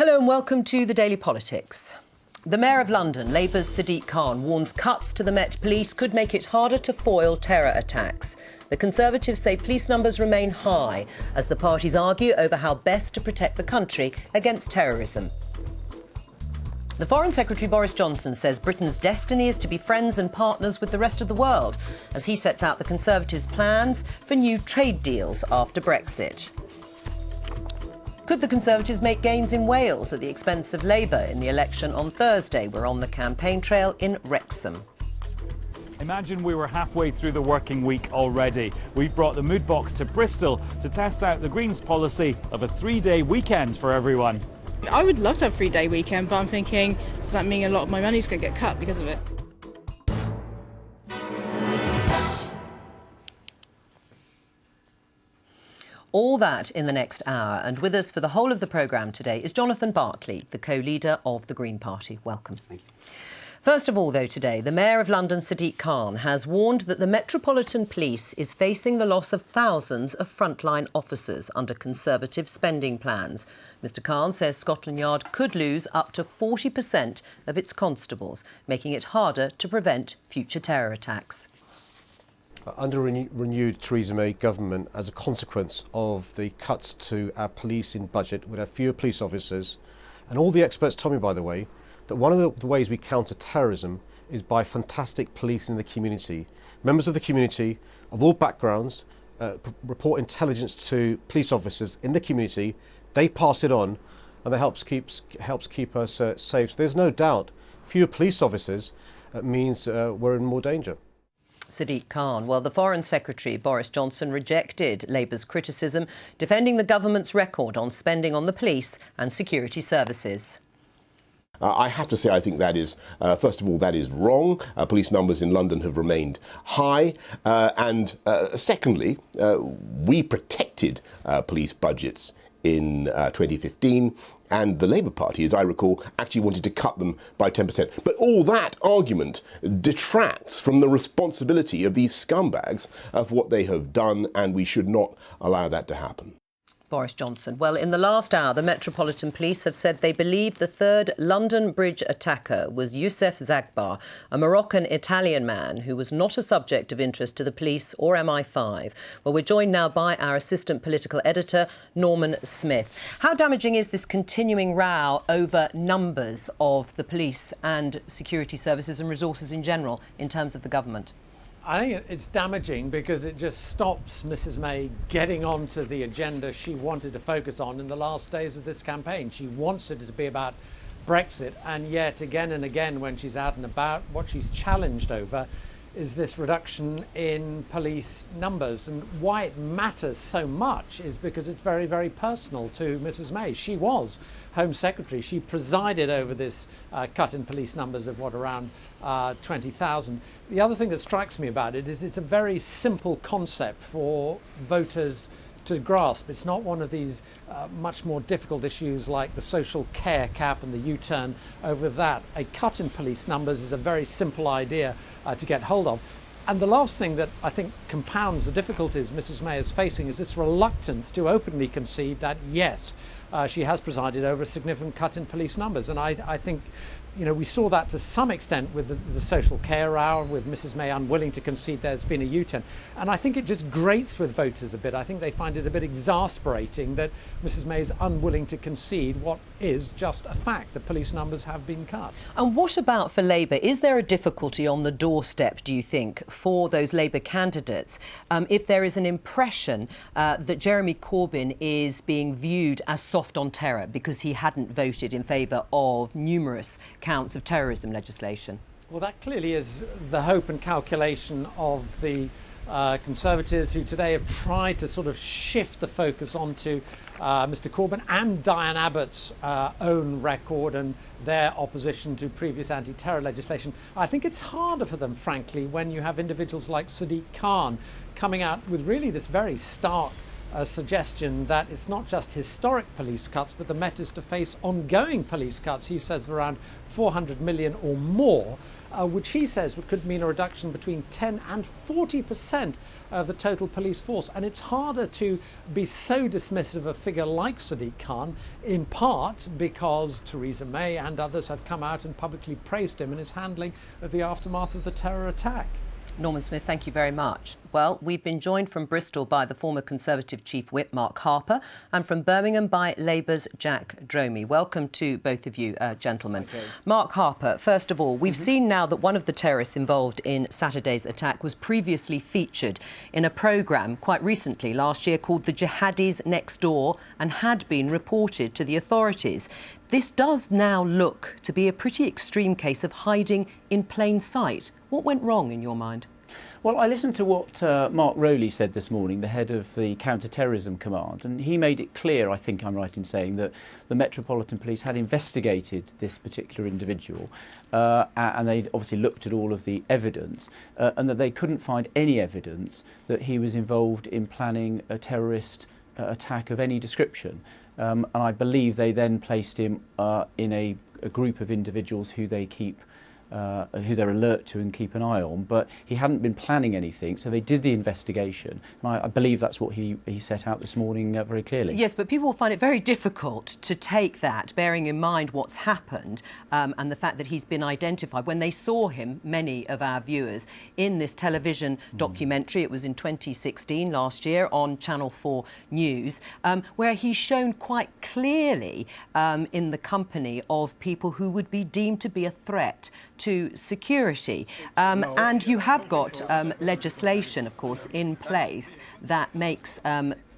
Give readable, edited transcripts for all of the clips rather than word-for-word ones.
Hello and welcome to the Daily Politics. The Mayor of London, Labour's Sadiq Khan, warns cuts to the Met Police could make it harder to foil terror attacks. The Conservatives say police numbers remain high as the parties argue over how best to protect the country against terrorism. The Foreign Secretary Boris Johnson says Britain's destiny is to be friends and partners with the rest of the world as he sets out the Conservatives' plans for new trade deals after Brexit. Could the Conservatives make gains in Wales at the expense of Labour in the election on Thursday? We're on the campaign trail in Wrexham. Imagine we were halfway through the working week already. We've brought the mood box to Bristol to test out the Greens' policy of a 3-day weekend for everyone. I would love to have a 3-day weekend, but I'm thinking, does that mean a lot of my money's going to get cut because of it? All that in the next hour, and with us for the whole of the programme today is Jonathan Bartley, the co-leader of the Green Party. Welcome. Thank you. First of all, though, today, the Mayor of London, Sadiq Khan, has warned that the Metropolitan Police is facing the loss of thousands of frontline officers under Conservative spending plans. Mr Khan says Scotland Yard could lose up to 40% of its constables, making it harder to prevent future terror attacks. Under renewed Theresa May government, as a consequence of the cuts to our policing budget, we'd have fewer police officers. And all the experts tell me, by the way, that one of the ways we counter terrorism is by fantastic policing in the community. Members of the community of all backgrounds report intelligence to police officers in the community. They pass it on, and that helps keep us safe. So there's no doubt fewer police officers means we're in more danger. Sadiq Khan. Well, the Foreign Secretary, Boris Johnson, rejected Labour's criticism, defending the government's record on spending on the police and security services. I have to say, I think that is, first of all, that is wrong. Police numbers in London have remained high. And secondly, we protected police budgets in 2015, and the Labour Party, as I recall, actually wanted to cut them by 10%. But all that argument detracts from the responsibility of these scumbags of what they have done, and we should not allow that to happen. Boris Johnson. Well, in the last hour, the Metropolitan Police have said they believe the third London Bridge attacker was Youssef Zaghba, a Moroccan-Italian man who was not a subject of interest to the police or MI5. Well, we're joined now by our assistant political editor, Norman Smith. How damaging is this continuing row over numbers of the police and security services and resources in general in terms of the government? I think it's damaging because it just stops Mrs May getting onto the agenda she wanted to focus on in the last days of this campaign. She wants it to be about Brexit, and yet again and again when she's out and about, what she's challenged over is this reduction in police numbers. And why it matters so much is because it's very, very personal to Mrs May. She was Home Secretary. She presided over this cut in police numbers of around 20,000. The other thing that strikes me about it is it's a very simple concept for voters to grasp. It's not one of these much more difficult issues like the social care cap and the U-turn over that. A cut in police numbers is a very simple idea to get hold of. And the last thing that I think compounds the difficulties Mrs May is facing is this reluctance to openly concede that, yes, she has presided over a significant cut in police numbers. And I think, you know, we saw that to some extent with the social care row, with Mrs May unwilling to concede there's been a U-turn. And I think it just grates with voters a bit. I think they find it a bit exasperating that Mrs May is unwilling to concede what is just a fact. The police numbers have been cut. And what about for Labour? Is there a difficulty on the doorstep, do you think, for those Labour candidates if there is an impression that Jeremy Corbyn is being viewed as soft on terror because he hadn't voted in favour of numerous counts of terrorism legislation? Well, that clearly is the hope and calculation of the Conservatives, who today have tried to sort of shift the focus onto Mr Corbyn and Diane Abbott's own record and their opposition to previous anti-terror legislation. I think it's harder for them, frankly, when you have individuals like Sadiq Khan coming out with really this very stark suggestion that it's not just historic police cuts, but the Met is to face ongoing police cuts. He says around 400 million or more. which he says could mean a reduction between 10 and 40% of the total police force. And it's harder to be so dismissive of a figure like Sadiq Khan, in part because Theresa May and others have come out and publicly praised him in his handling of the aftermath of the terror attack. Norman Smith, thank you very much. Well, we've been joined from Bristol by the former Conservative Chief Whip, Mark Harper, and from Birmingham by Labour's Jack Dromey. Welcome to both of you, gentlemen. Okay. Mark Harper, first of all, we've seen now that one of the terrorists involved in Saturday's attack was previously featured in a programme quite recently, last year, called The Jihadis Next Door, and had been reported to the authorities. This does now look to be a pretty extreme case of hiding in plain sight. What went wrong in your mind? Well, I listened to what Mark Rowley said this morning, the head of the Counter-Terrorism Command, and he made it clear, I think I'm right in saying, that the Metropolitan Police had investigated this particular individual and they'd obviously looked at all of the evidence and that they couldn't find any evidence that he was involved in planning a terrorist attack of any description. And I believe they then placed him in a group of individuals who they keep who they're alert to and keep an eye on, but he hadn't been planning anything, so they did the investigation. And I believe that's what he set out this morning very clearly. Yes, but people will find it very difficult to take that, bearing in mind what's happened and the fact that he's been identified. When they saw him, many of our viewers, in this television documentary, it was in 2016, last year, on Channel 4 News, where he's shown quite clearly in the company of people who would be deemed to be a threat to security. And you have got legislation, of course, in place that makes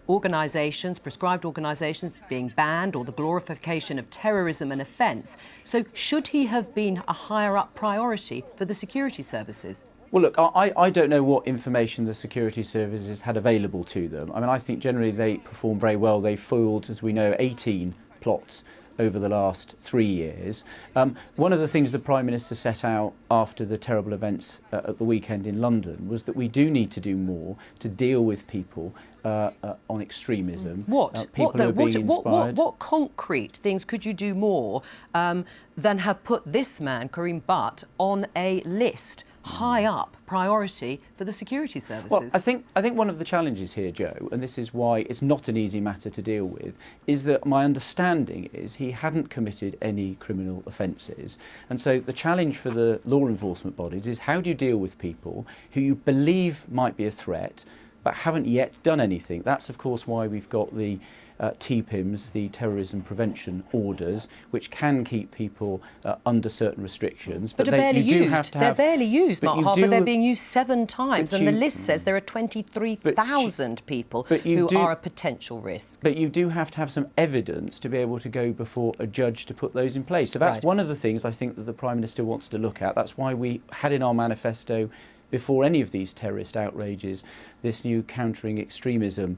organisations, prescribed organisations, being banned, or the glorification of terrorism an offence. So should he have been a higher-up priority for the security services? Well, look, I don't know what information the security services had available to them. I mean, I think generally they performed very well. They foiled, as we know, 18 plots over the last 3 years. One of the things the Prime Minister set out after the terrible events at the weekend in London was that we do need to do more to deal with people on extremism. What? People who are being inspired. What concrete things could you do more than have put this man, Karim Butt, on a list, high up priority for the security services? Well, I think one of the challenges here, Joe, and this is why it's not an easy matter to deal with, is that my understanding is he hadn't committed any criminal offences. And so the challenge for the law enforcement bodies is how do you deal with people who you believe might be a threat but haven't yet done anything? That's, of course, why we've got the TPIMs, the terrorism prevention orders, which can keep people under certain restrictions. But they're barely used. They're barely used, Mark Harper. They're being used 7 times, and the list says there are 23,000 people who are a potential risk. But you do have to have some evidence to be able to go before a judge to put those in place. So that's one of the things I think that the Prime Minister wants to look at. That's why we had in our manifesto, before any of these terrorist outrages, this new countering extremism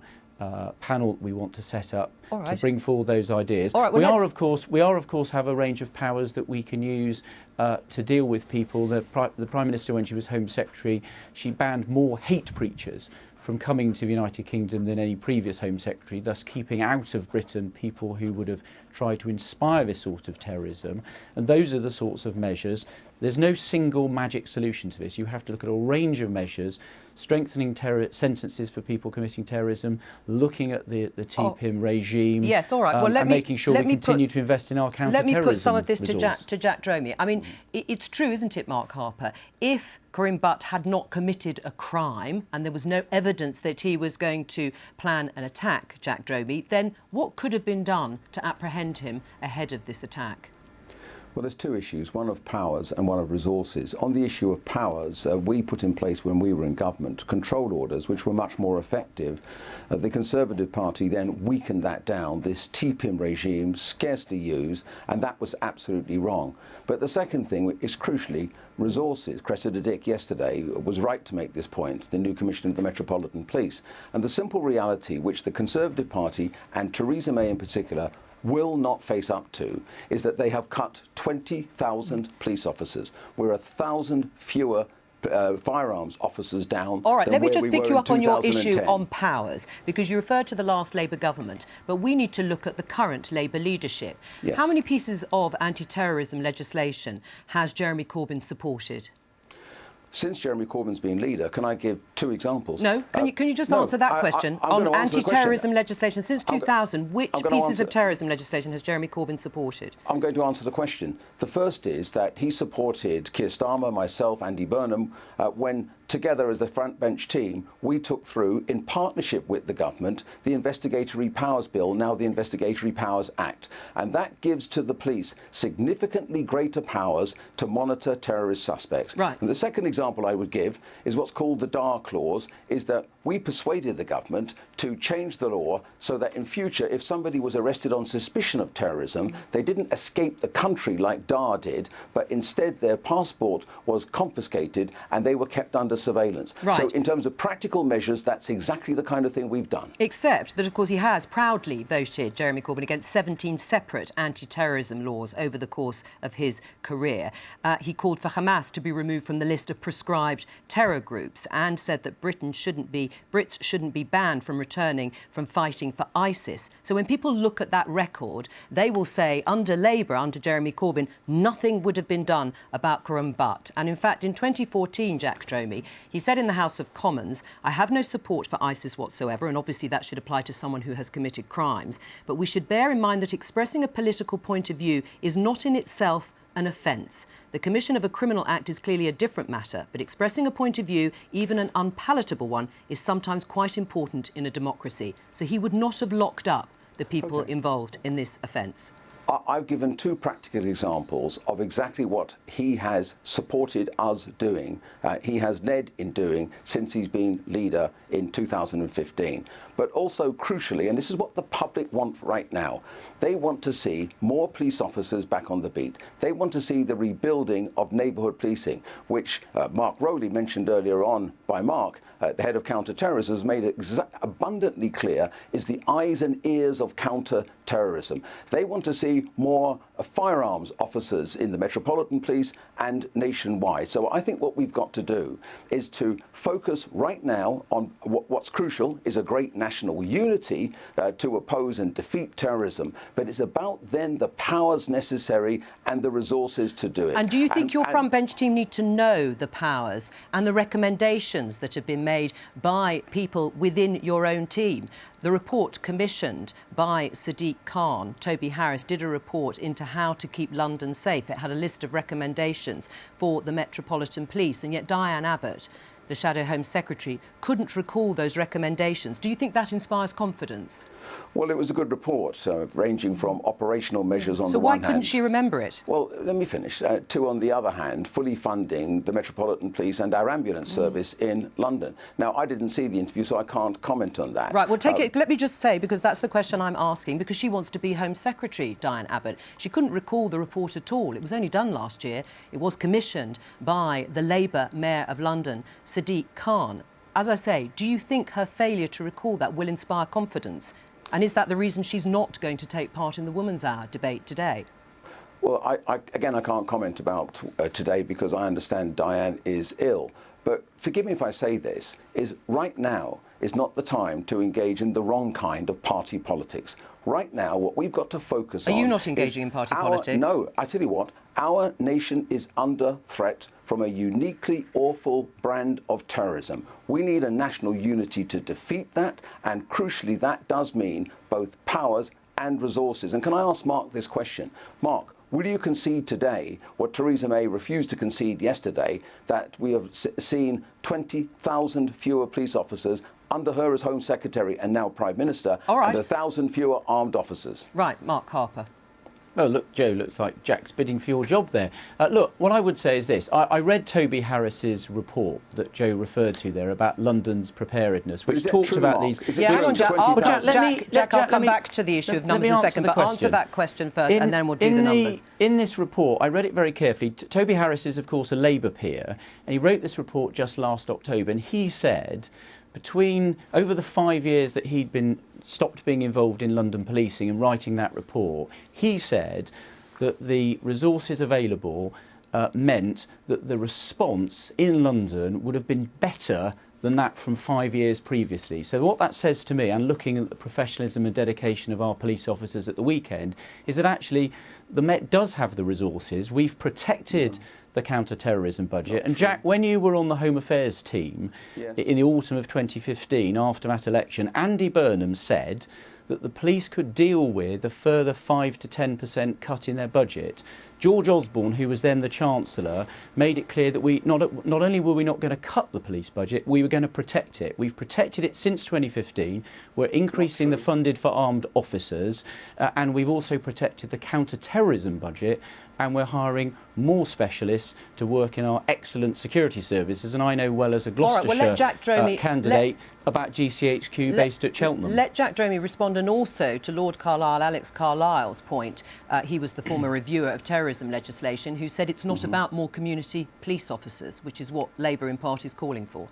panel we want to set up to bring forward those ideas. We are of course have a range of powers that we can use to deal with people. The Prime Minister, when she was Home Secretary, she banned more hate preachers from coming to the United Kingdom than any previous Home Secretary, thus keeping out of Britain people who would have tried to inspire this sort of terrorism. And those are the sorts of measures. There's no single magic solution to this. You have to look at a range of measures, strengthening sentences for people committing terrorism, looking at the TPIM regime, and making sure we continue to invest in our counter-terrorism Let me put some of this resource. to Jack Dromey. I mean, it's true, isn't it, Mark Harper? If Karim Butt had not committed a crime and there was no evidence that he was going to plan an attack, Jack Dromey, then what could have been done to apprehend him ahead of this attack? Well, there's 2 issues, one of powers and one of resources. On the issue of powers, we put in place when we were in government control orders which were much more effective. The Conservative Party then weakened that down. This TPIM regime scarcely used, and that was absolutely wrong. But the second thing is crucially resources. Cressida Dick yesterday was right to make this point, the new Commissioner of the Metropolitan Police. And the simple reality which the Conservative Party and Theresa May in particular will not face up to is that they have cut 20,000 police officers. We're 1,000 fewer firearms officers down. All right, than let me where just we pick were you in up on your issue 2010. on powers, because you referred to the last Labour government, but we need to look at the current Labour leadership. Yes. How many pieces of anti-terrorism legislation has Jeremy Corbyn supported? Since Jeremy Corbyn's been leader, can I give 2 examples? No, can you just no, answer that question? I'm On gonna answer the question. anti-terrorism legislation, since 2000, which I'm gonna pieces answer- of terrorism legislation has Jeremy Corbyn supported? I'm going to answer the question. The first is that he supported Keir Starmer, myself, Andy Burnham, when together as the front bench team, we took through, in partnership with the government, the Investigatory Powers Bill, now the Investigatory Powers Act. And that gives to the police significantly greater powers to monitor terrorist suspects. Right. And the second example I would give is what's called the DAR clause, is that we persuaded the government to change the law so that in future, if somebody was arrested on suspicion of terrorism, they didn't escape the country like DAR did, but instead their passport was confiscated and they were kept under surveillance. Right. So in terms of practical measures, that's exactly the kind of thing we've done. Except that, of course, he has proudly voted, Jeremy Corbyn, against 17 separate anti-terrorism laws over the course of his career. He called for Hamas to be removed from the list of proscribed terror groups and said that Brits shouldn't be banned from returning from fighting for ISIS. So when people look at that record, they will say, under Labour, under Jeremy Corbyn, nothing would have been done about Quram Butt. And in fact, in 2014, Jack Stromey, he said in the House of Commons, I have no support for ISIS whatsoever, and obviously that should apply to someone who has committed crimes, but we should bear in mind that expressing a political point of view is not in itself an offence. The commission of a criminal act is clearly a different matter, but expressing a point of view, even an unpalatable one, is sometimes quite important in a democracy. So he would not have locked up the people involved in this offence. I've given 2 practical examples of exactly what he has supported us doing, he has led in doing since he's been leader in 2015. But also crucially, and this is what the public want right now, they want to see more police officers back on the beat. They want to see the rebuilding of neighbourhood policing, which Mark Rowley mentioned earlier on by Mark, the head of counter-terrorism, has made it abundantly clear is the eyes and ears of counter-terrorism. They want to see more firearms officers in the Metropolitan Police and nationwide. So I think what we've got to do is to focus right now on what's crucial is a great national unity to oppose and defeat terrorism. But it's about then the powers necessary and the resources to do it. And do you think your front bench team need to know the powers and the recommendations that have been made by people within your own team? The report commissioned by Sadiq Khan, Toby Harris, did a report into how to keep London safe. It had a list of recommendations for the Metropolitan Police, and yet Diane Abbott, the Shadow Home Secretary, couldn't recall those recommendations. Do you think that inspires confidence? Well, it was a good report, ranging from operational measures on the So one hand. why couldn't she remember it? Well, let me finish. 2, on the other hand, fully funding the Metropolitan Police and our ambulance service in London. Now, I didn't see the interview, so I can't comment on that. Right, well, let me just say, because that's the question I'm asking, because she wants to be Home Secretary, Diane Abbott. She couldn't recall the report at all. It was only done last year. It was commissioned by the Labour Mayor of London, Sadiq Khan. As I say, do you think her failure to recall that will inspire confidence? And is that the reason she's not going to take part in the Woman's Hour debate today? Well, I can't comment about today because I understand Diane is ill. But forgive me if I say this, is right now is not the time to engage in the wrong kind of party politics. Right now, what we've got to focus on... Are you not engaging in party politics? No, I tell you what, our nation is under threat from a uniquely awful brand of terrorism. We need a national unity to defeat that, and crucially, that does mean both powers and resources. And can I ask Mark this question? Mark, will you concede today what Theresa May refused to concede yesterday, that we have seen 20,000 fewer police officers under her as Home Secretary and now Prime Minister, All right, and 1,000 fewer armed officers? Right, Mark Harper. Well, look, Joe, looks like Jack's bidding for your job there. Look, what I would say is this. I read Toby Harris's report that Joe referred to there about London's preparedness, which talks about these... Yeah, hang on, Jack. Jack, I'll come back to the issue of numbers in a second, but answer that question first and then we'll do the numbers. In this report, I read it very carefully. Toby Harris is, of course, a Labour peer, and he wrote this report just last October, and he said over the 5 years that he'd been stopped being involved in London policing and writing that report, he said that the resources available meant that the response in London would have been better than that from 5 years previously. So what that says to me, and looking at the professionalism and dedication of our police officers at the weekend, is that actually the Met does have the resources. We've protected the counter-terrorism budget. And Jack, when you were on the Home Affairs team in the autumn of 2015, after that election, Andy Burnham said that the police could deal with a further 5 to 10% cut in their budget. George Osborne, who was then the Chancellor, made it clear that we not only were we not going to cut the police budget, we were going to protect it. We've protected it since 2015. We're increasing the funded for armed officers, and we've also protected the counter-terrorism budget, and we're hiring more specialists to work in our excellent security services. And I know well as a Gloucestershire candidate about GCHQ based at Cheltenham. Let Jack Dromey respond, and also to Lord Carlisle, Alex Carlisle's point. He was the former reviewer of terrorism legislation, who said it's not about more community police officers, which is what Labour in part is calling for.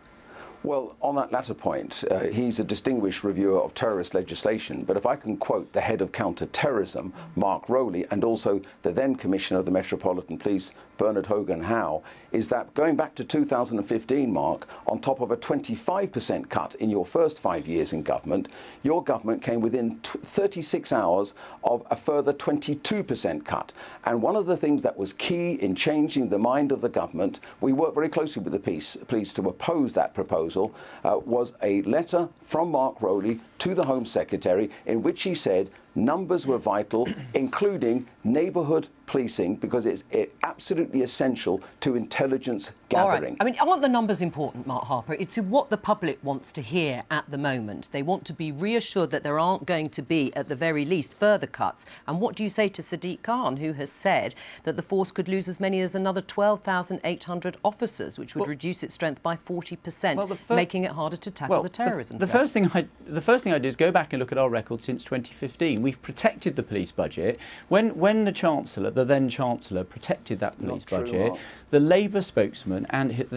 Well, on that latter point, he's a distinguished reviewer of terrorist legislation, but if I can quote the head of counter-terrorism, Mark Rowley, and also the then Commissioner of the Metropolitan Police, Bernard Hogan Howe, is that going back to 2015, Mark, on top of a 25% cut in your first 5 years in government, your government came within 36 hours of a further 22% cut. And one of the things that was key in changing the mind of the government, we worked very closely with the police to oppose that proposal, was a letter from Mark Rowley to the Home Secretary in which he said numbers were vital, including neighbourhood policing, because it's absolutely essential to intelligence gathering. All right. I mean, aren't the numbers important, Mark Harper? It's what the public wants to hear at the moment. They want to be reassured that there aren't going to be, at the very least, further cuts. And what do you say to Sadiq Khan, who has said that the force could lose as many as another 12,800 officers, which would reduce its strength by 40%, making it harder to tackle the terrorism threat? The first thing I do is go back and look at our record since 2015. We've protected the police budget. When the Chancellor, the then Chancellor, protected that police budget, the Labour spokesman,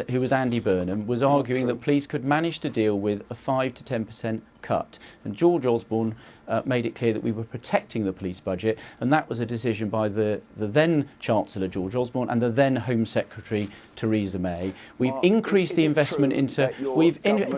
who was Andy Burnham, was arguing that police could manage to deal with a 5 to 10% cut. And George Osborne made it clear that we were protecting the police budget, and that was a decision by the then Chancellor George Osborne and the then Home Secretary Theresa May. We've increased the investment into.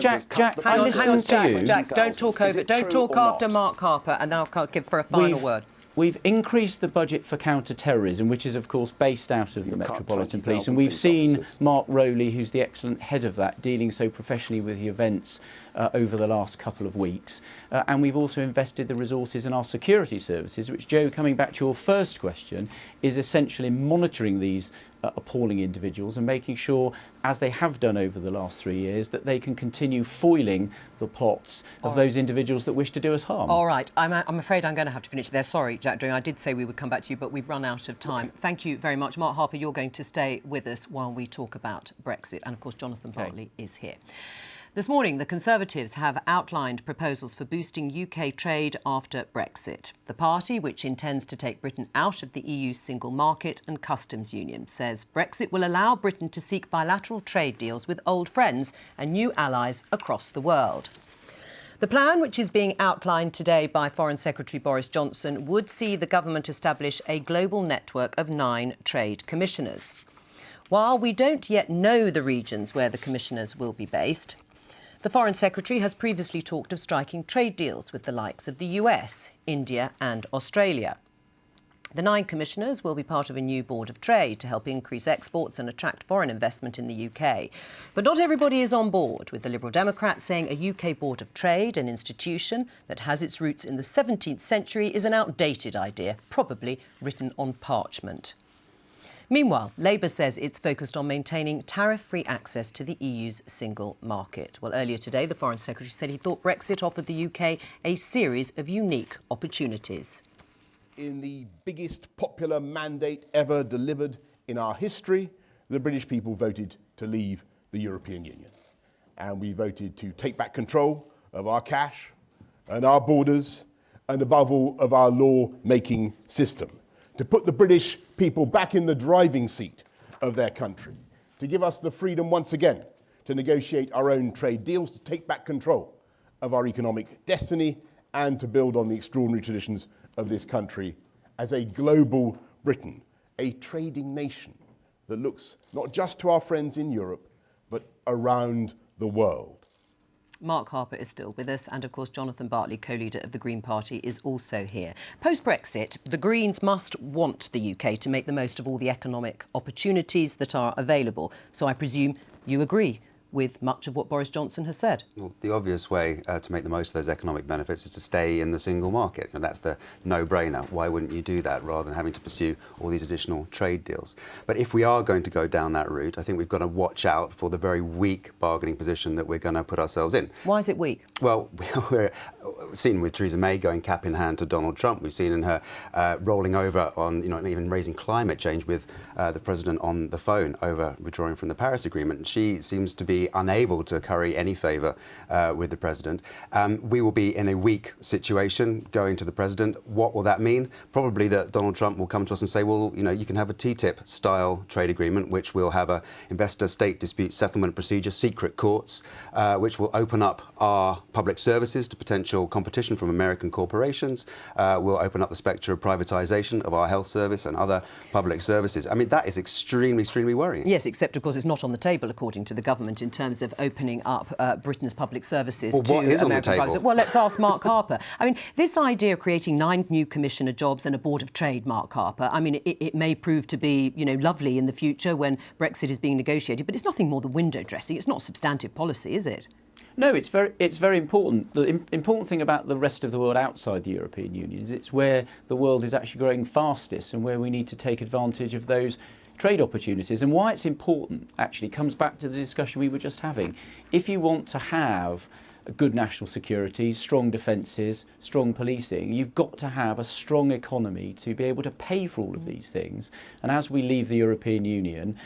Jack, I listened to you. Jack, don't talk over. Don't talk after Mark Harper, and then I'll give for a final word. We've increased the budget for counter-terrorism, which is, of course, based out of the Metropolitan Police. And we've seen Mark Rowley, who's the excellent head of that, dealing so professionally with the events over the last couple of weeks. And we've also invested the resources in our security services, which, Joe, coming back to your first question, is essentially monitoring these appalling individuals and making sure, as they have done over the last 3 years, that they can continue foiling the plots of those individuals that wish to do us harm. All right. I'm afraid I'm going to have to finish there. Sorry, Jack Dromey. I did say we would come back to you, but we've run out of time. Okay. Thank you very much. Mark Harper, you're going to stay with us while we talk about Brexit. And, of course, Jonathan Bartley is here. This morning, the Conservatives have outlined proposals for boosting UK trade after Brexit. The party, which intends to take Britain out of the EU's single market and customs union, says Brexit will allow Britain to seek bilateral trade deals with old friends and new allies across the world. The plan, which is being outlined today by Foreign Secretary Boris Johnson, would see the government establish a global network of 9 trade commissioners. While we don't yet know the regions where the commissioners will be based, the Foreign Secretary has previously talked of striking trade deals with the likes of the US, India and Australia. The 9 commissioners will be part of a new Board of Trade to help increase exports and attract foreign investment in the UK. But not everybody is on board, with the Liberal Democrats saying a UK Board of Trade, an institution that has its roots in the 17th century, is an outdated idea, probably written on parchment. Meanwhile, Labour says it's focused on maintaining tariff-free access to the EU's single market. Well, earlier today, the Foreign Secretary said he thought Brexit offered the UK a series of unique opportunities. In the biggest popular mandate ever delivered in our history, the British people voted to leave the European Union. And we voted to take back control of our cash and our borders and, above all, of our law-making system, to put the British people back in the driving seat of their country, to give us the freedom once again to negotiate our own trade deals, to take back control of our economic destiny, and to build on the extraordinary traditions of this country as a global Britain, a trading nation that looks not just to our friends in Europe, but around the world. Mark Harper is still with us, and of course Jonathan Bartley, co-leader of the Green Party, is also here. Post-Brexit, the Greens must want the UK to make the most of all the economic opportunities that are available. So I presume you agree with much of what Boris Johnson has said. Well, the obvious way to make the most of those economic benefits is to stay in the single market. And that's the no-brainer. Why wouldn't you do that rather than having to pursue all these additional trade deals? But if we are going to go down that route, I think we've got to watch out for the very weak bargaining position that we're going to put ourselves in. Why is it weak? Well, we're seen with Theresa May going cap in hand to Donald Trump. We've seen in her rolling over on, and even raising climate change with the president on the phone over withdrawing from the Paris Agreement. She seems to be unable to curry any favour with the president. We will be in a weak situation going to the president. What will that mean? Probably that Donald Trump will come to us and say, well, you can have a TTIP-style trade agreement, which will have a investor-state dispute settlement procedure, secret courts, which will open up our public services to potential competition from American corporations, will open up the spectre of privatisation of our health service and other public services. I mean, that is extremely, extremely worrying. Yes, except, of course, it's not on the table, according to the government, in terms of opening up Britain's public services to what is American private. Well, let's ask Mark Harper. I mean, this idea of creating 9 new commissioner jobs and a board of trade, Mark Harper, I mean, it may prove to be, lovely in the future when Brexit is being negotiated, but it's nothing more than window dressing. It's not substantive policy, is it? No, it's very important. The important thing about the rest of the world outside the European Union is it's where the world is actually growing fastest and where we need to take advantage of those trade opportunities. And why it's important actually comes back to the discussion we were just having. If you want to have good national security, strong defences, strong policing, you've got to have a strong economy to be able to pay for all of these things. And as we leave the European Union,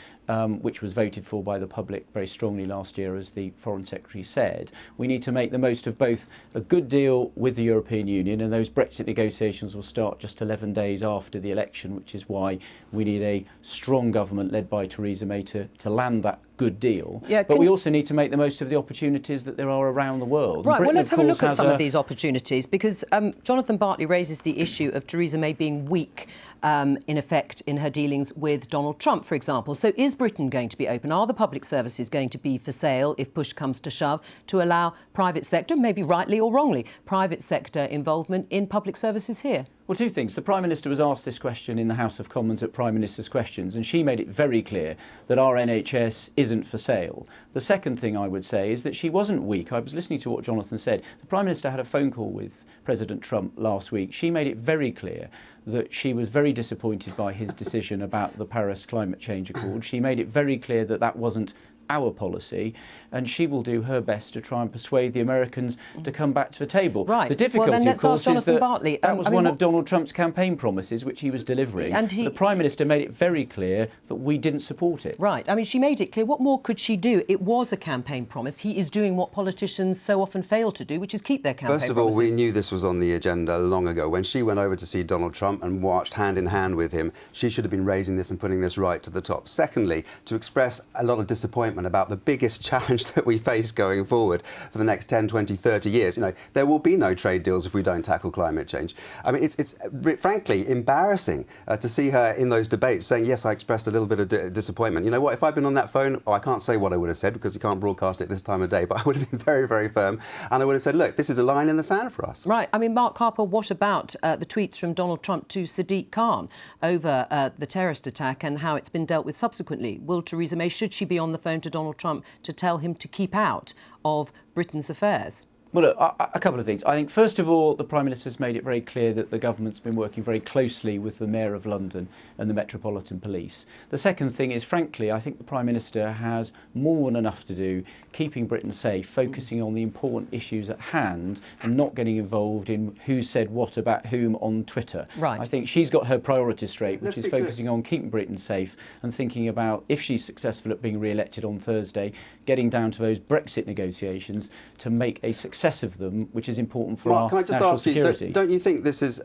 which was voted for by the public very strongly last year, as the Foreign Secretary said, we need to make the most of both a good deal with the European Union, and those Brexit negotiations will start just 11 days after the election, which is why we need a strong government led by Theresa May to land that good deal. Yeah, but we also need to make the most of the opportunities that there are around the world. Right, well, let's have a look at some of these opportunities, because Jonathan Bartley raises the issue of Theresa May being weak, in effect, in her dealings with Donald Trump, for example. So is Britain going to be open? Are the public services going to be for sale, if push comes to shove, to allow private sector, maybe rightly or wrongly, private sector involvement in public services here? Well, two things. The Prime Minister was asked this question in the House of Commons at Prime Minister's Questions, and she made it very clear that our NHS isn't for sale. The second thing I would say is that she wasn't weak. I was listening to what Jonathan said. The Prime Minister had a phone call with President Trump last week. She made it very clear that she was very disappointed by his decision about the Paris Climate Change Accord. She made it very clear that that wasn't our policy, and she will do her best to try and persuade the Americans to come back to the table. Right. The difficulty, well, then let's of course, ask Jonathan is that Bartley. that was one of Donald Trump's campaign promises, which he was delivering. And the Prime Minister made it very clear that we didn't support it. Right. I mean, she made it clear. What more could she do? It was a campaign promise. He is doing what politicians so often fail to do, which is keep their campaign promises. First of all, we knew this was on the agenda long ago. When she went over to see Donald Trump and marched hand in hand with him, she should have been raising this and putting this right to the top. Secondly, to express a lot of disappointment about the biggest challenge that we face going forward for the next 10, 20, 30 years. There will be no trade deals if we don't tackle climate change. I mean, it's frankly embarrassing to see her in those debates saying, yes, I expressed a little bit of disappointment. You know what, if I'd been on that phone, I can't say what I would have said because you can't broadcast it this time of day, but I would have been very, very firm, and I would have said, look, this is a line in the sand for us. Right. I mean, Mark Harper, what about the tweets from Donald Trump to Sadiq Khan over the terrorist attack and how it's been dealt with subsequently? Will Theresa May, should she be on the phone to Donald Trump to tell him to keep out of Britain's affairs? Well, look, a couple of things. I think, first of all, the Prime Minister's made it very clear that the government's been working very closely with the Mayor of London and the Metropolitan Police. The second thing is, frankly, I think the Prime Minister has more than enough to do keeping Britain safe, focusing on the important issues at hand and not getting involved in who said what about whom on Twitter. Right. I think she's got her priorities straight, which is focusing on keeping Britain safe and thinking about, if she's successful at being re-elected on Thursday, getting down to those Brexit negotiations to make a success of them, which is important for our national security. Don't you think this is,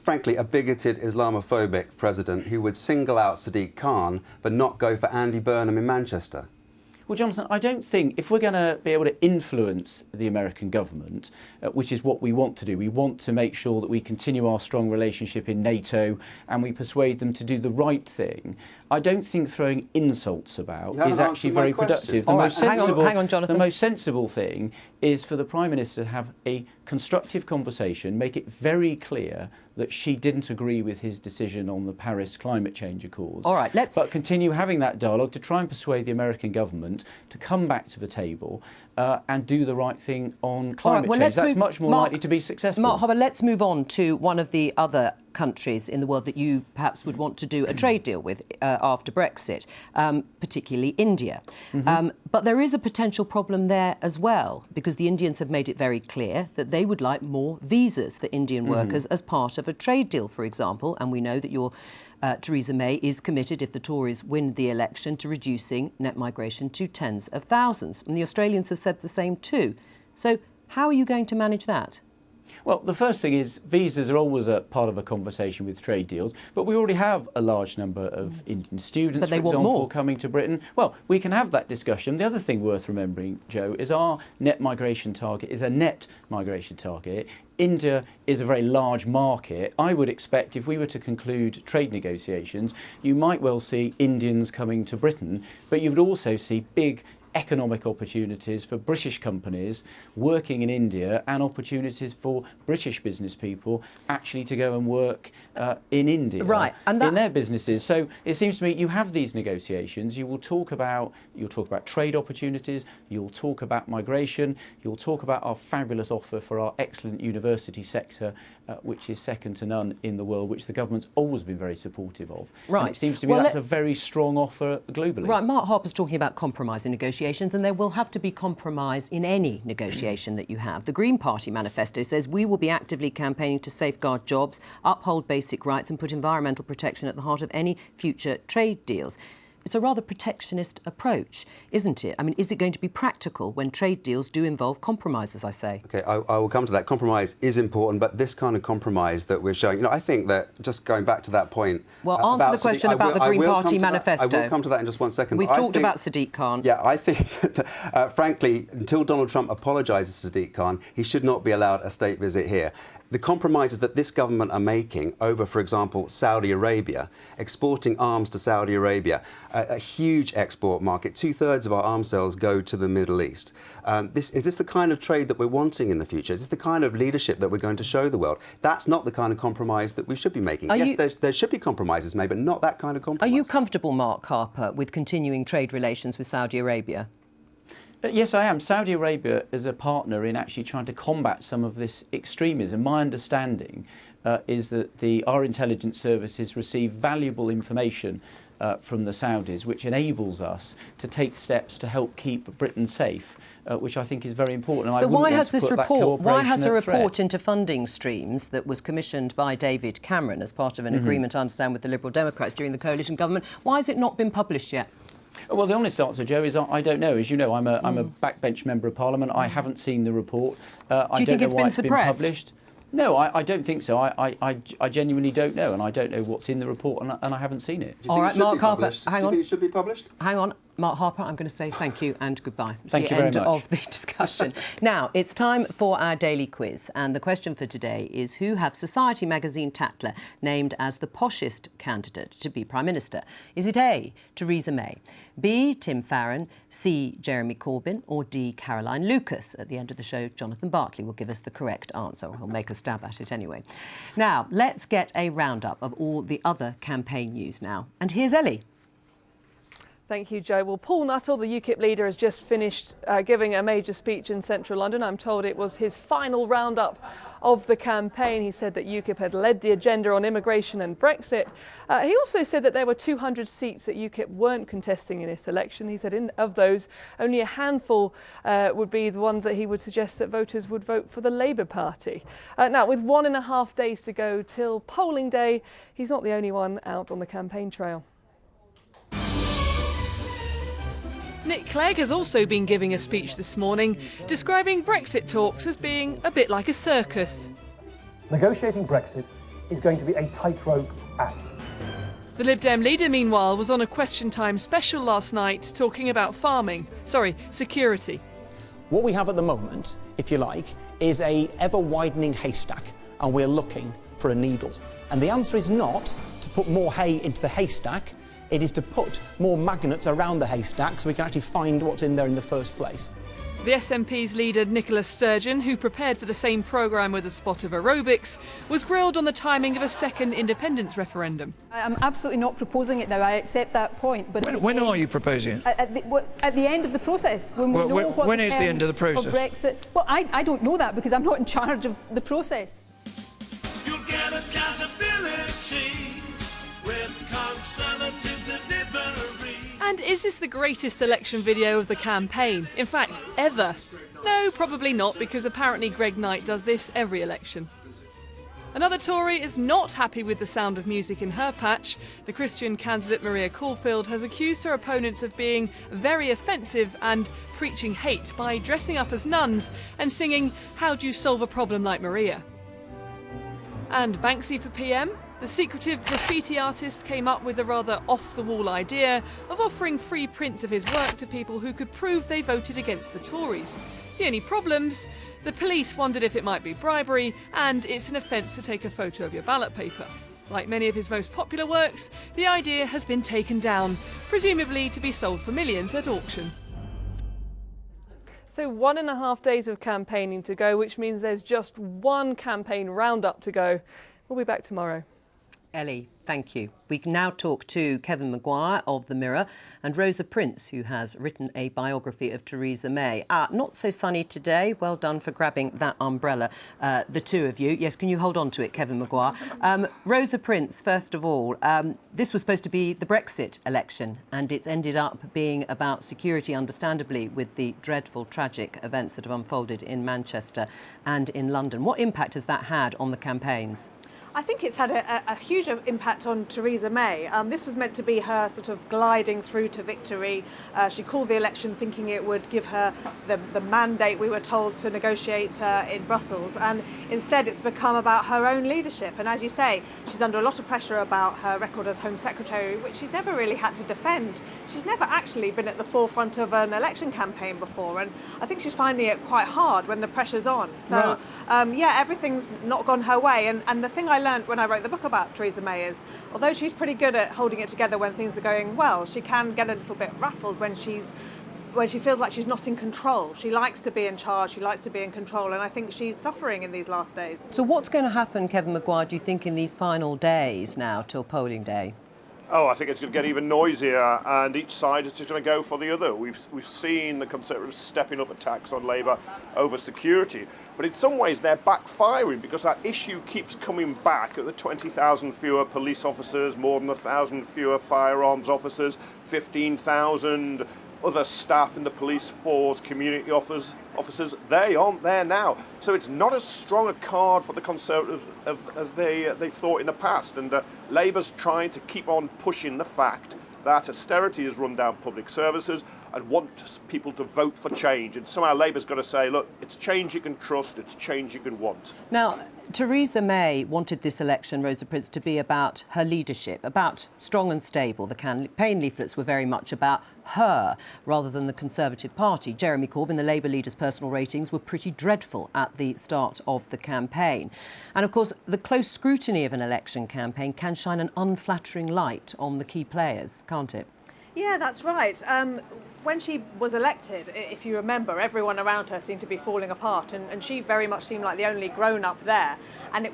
frankly, a bigoted Islamophobic president who would single out Sadiq Khan but not go for Andy Burnham in Manchester? Well, Jonathan, I don't think if we're going to be able to influence the American government, which is what we want to do, we want to make sure that we continue our strong relationship in NATO and we persuade them to do the right thing. I don't think throwing insults about is actually very productive. The most sensible, hang on, Jonathan. The most sensible thing is for the Prime Minister to have a constructive conversation, make it very clear that she didn't agree with his decision on the Paris climate change accords. All right, but continue having that dialogue to try and persuade the American government to come back to the table and do the right thing on climate change. That's much more likely to be successful. Mark Harper, let's move on to one of the other countries in the world that you perhaps would want to do a trade deal with after Brexit, particularly India. But there is a potential problem there as well, because the Indians have made it very clear that they would like more visas for Indian workers as part of a trade deal, for example. And we know that your Theresa May is committed, if the Tories win the election, to reducing net migration to tens of thousands. And the Australians have said the same too. So how are you going to manage that? Well, the first thing is visas are always a part of a conversation with trade deals, but we already have a large number of Indian students, for example, coming to Britain. Well, we can have that discussion. The other thing worth remembering, Joe, is our net migration target is a net migration target. India is a very large market. I would expect if we were to conclude trade negotiations, you might well see Indians coming to Britain, but you would also see big economic opportunities for British companies working in India and opportunities for British business people actually to go and work in India and in their businesses. So it seems to me you have these negotiations. You'll talk about trade opportunities. You'll talk about migration. You'll talk about our fabulous offer for our excellent university sector, which is second to none in the world, which the government's always been very supportive of. Right. And it seems to me that's a very strong offer globally. Right. Mark Harper's talking about compromise in negotiations, and there will have to be compromise in any negotiation that you have. The Green Party manifesto says we will be actively campaigning to safeguard jobs, uphold basic rights and put environmental protection at the heart of any future trade deals. It's a rather protectionist approach, isn't it? I mean, is it going to be practical when trade deals do involve compromise, as I say? OK, I will come to that. Compromise is important, but this kind of compromise that we're showing, I think that, just going back to that point... Well, answer the question about the Green Party manifesto. I will come to that in just one second. We've talked about Sadiq Khan. Yeah, I think that, frankly, until Donald Trump apologises to Sadiq Khan, he should not be allowed a state visit here. The compromises that this government are making over, for example, Saudi Arabia, exporting arms to Saudi Arabia, a huge export market. 2/3 of our arms sales go to the Middle East. Is this the kind of trade that we're wanting in the future? Is this the kind of leadership that we're going to show the world? That's not the kind of compromise that we should be making. Yes, there should be compromises made, but not that kind of compromise. Are you comfortable, Mark Harper, with continuing trade relations with Saudi Arabia? Yes, I am. Saudi Arabia is a partner in actually trying to combat some of this extremism. My understanding is that our intelligence services receive valuable information from the Saudis, which enables us to take steps to help keep Britain safe, which I think is very important. So why has this report? Why has a report into funding streams that was commissioned by David Cameron as part of an agreement, I understand, with the Liberal Democrats during the coalition government? Why has it not been published yet? Well, the honest answer, Joe, is I don't know. As you know, I'm a backbench member of Parliament. I haven't seen the report. Do you think it's been suppressed? Published. No, I don't think so. I genuinely don't know, and I don't know what's in the report, and I haven't seen it. All right, Mark Harper, hang on. Do you think it should be published? Hang on. Mark Harper, I'm going to say thank you and goodbye. Thank you very much. The end of the discussion. Now, it's time for our daily quiz. And the question for today is, who have Society magazine Tatler named as the poshest candidate to be Prime Minister? Is it A, Theresa May, B, Tim Farron, C, Jeremy Corbyn, or D, Caroline Lucas? At the end of the show, Jonathan Bartley will give us the correct answer, or he'll make a stab at it anyway. Now, let's get a roundup of all the other campaign news now. And here's Ellie. Thank you, Joe. Well, Paul Nuttall, the UKIP leader, has just finished giving a major speech in central London. I'm told it was his final roundup of the campaign. He said that UKIP had led the agenda on immigration and Brexit. He also said that there were 200 seats that UKIP weren't contesting in this election. He said of those, only a handful would be the ones that he would suggest that voters would vote for the Labour Party. Now, with 1.5 days to go till polling day, he's not the only one out on the campaign trail. Nick Clegg has also been giving a speech this morning, describing Brexit talks as being a bit like a circus. Negotiating Brexit is going to be a tightrope act. The Lib Dem leader, meanwhile, was on a Question Time special last night talking about security. What we have at the moment, if you like, is a ever-widening haystack, and we're looking for a needle. And the answer is not to put more hay into the haystack, it is to put more magnets around the haystack so we can actually find what's in there in the first place. The SNP's leader, Nicola Sturgeon, who prepared for the same programme with a spot of aerobics, was grilled on the timing of a second independence referendum. I'm absolutely not proposing it now, I accept that point. But when are you proposing it? At the end of the process, when we know what when is the end of the process? Of Brexit. Well, I don't know that because I'm not in charge of the process. You'll get accountability with Conservative delivery. And is this the greatest election video of the campaign? In fact, ever? No, probably not, because apparently Greg Knight does this every election. Another Tory is not happy with the sound of music in her patch. The Christian candidate Maria Caulfield has accused her opponents of being very offensive and preaching hate by dressing up as nuns and singing "How do you solve a problem like Maria?" And Banksy for PM? The secretive graffiti artist came up with a rather off-the-wall idea of offering free prints of his work to people who could prove they voted against the Tories. The only problems? The police wondered if it might be bribery, and it's an offence to take a photo of your ballot paper. Like many of his most popular works, the idea has been taken down, presumably to be sold for millions at auction. So 1.5 days of campaigning to go, which means there's just one campaign roundup to go. We'll be back tomorrow. Ellie, thank you. We can now talk to Kevin Maguire of The Mirror and Rosa Prince, who has written a biography of Theresa May. Not so sunny today. Well done for grabbing that umbrella, the two of you. Yes, can you hold on to it, Kevin Maguire? Rosa Prince, first of all, this was supposed to be the Brexit election, and it's ended up being about security, understandably, with the dreadful, tragic events that have unfolded in Manchester and in London. What impact has that had on the campaigns? I think it's had a huge impact on Theresa May. This was meant to be her sort of gliding through to victory. She called the election thinking it would give her the mandate, we were told, to negotiate in Brussels, and instead it's become about her own leadership. And as you say, she's under a lot of pressure about her record as Home Secretary, which she's never really had to defend. She's never actually been at the forefront of an election campaign before, and I think she's finding it quite hard when the pressure's on. So, yeah, everything's not gone her way. And the thing I learned when I wrote the book about Theresa May is, although she's pretty good at holding it together when things are going well, she can get a little bit rattled when she feels like she's not in control. She likes to be in charge, she likes to be in control, and I think she's suffering in these last days. So what's going to happen, Kevin Maguire, do you think, in these final days now till polling day? Oh, I think it's going to get even noisier, and each side is just going to go for the other. We've seen the Conservatives stepping up attacks on Labour over security, but in some ways they're backfiring because that issue keeps coming back at the 20,000 fewer police officers, more than 1,000 fewer firearms officers, 15,000 other staff in the police force, community officers, they aren't there now. So it's not as strong a card for the Conservatives as they've thought in the past. And Labour's trying to keep on pushing the fact that austerity has run down public services and wants people to vote for change. And somehow Labour's got to say, look, it's change you can trust, it's change you can want. Now, Theresa May wanted this election, Rosa Prince, to be about her leadership, about strong and stable. The campaign leaflets were very much about her rather than the Conservative Party. Jeremy Corbyn, the Labour leader's personal ratings were pretty dreadful at the start of the campaign. And of course, the close scrutiny of an election campaign can shine an unflattering light on the key players, can't it? Yeah, that's right. When she was elected, if you remember, everyone around her seemed to be falling apart, and she very much seemed like the only grown-up there. And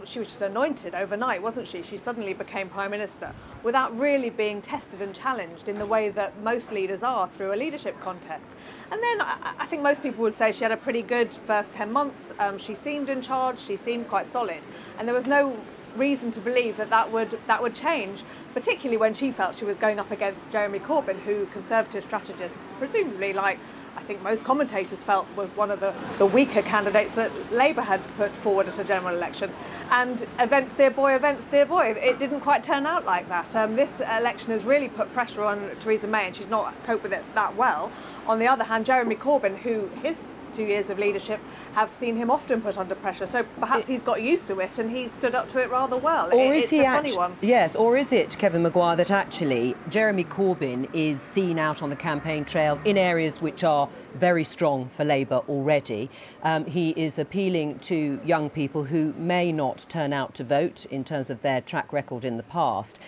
she was just anointed overnight, wasn't she? She suddenly became Prime Minister without really being tested and challenged in the way that most leaders are through a leadership contest. And then I think most people would say she had a pretty good first 10 months. She seemed in charge, she seemed quite solid, and there was no reason to believe that would change, particularly when she felt she was going up against Jeremy Corbyn, who Conservative strategists, presumably, like I think most commentators felt, was one of the weaker candidates that Labour had put forward at a general election. And events, dear boy, it didn't quite turn out like that. This election has really put pressure on Theresa May, and she's not coped with it that well. On the other hand, Jeremy Corbyn, who his 2 years of leadership have seen him often put under pressure. So perhaps he's got used to it and he's stood up to it rather well. Or It's is he a funny one. Yes, or is it, Kevin Maguire, that actually Jeremy Corbyn is seen out on the campaign trail in areas which are very strong for Labour already? He is appealing to young people who may not turn out to vote in terms of their track record in the past.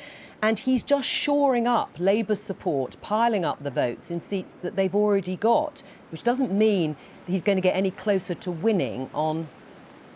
And he's just shoring up Labour's support, piling up the votes in seats that they've already got, which doesn't mean he's going to get any closer to winning on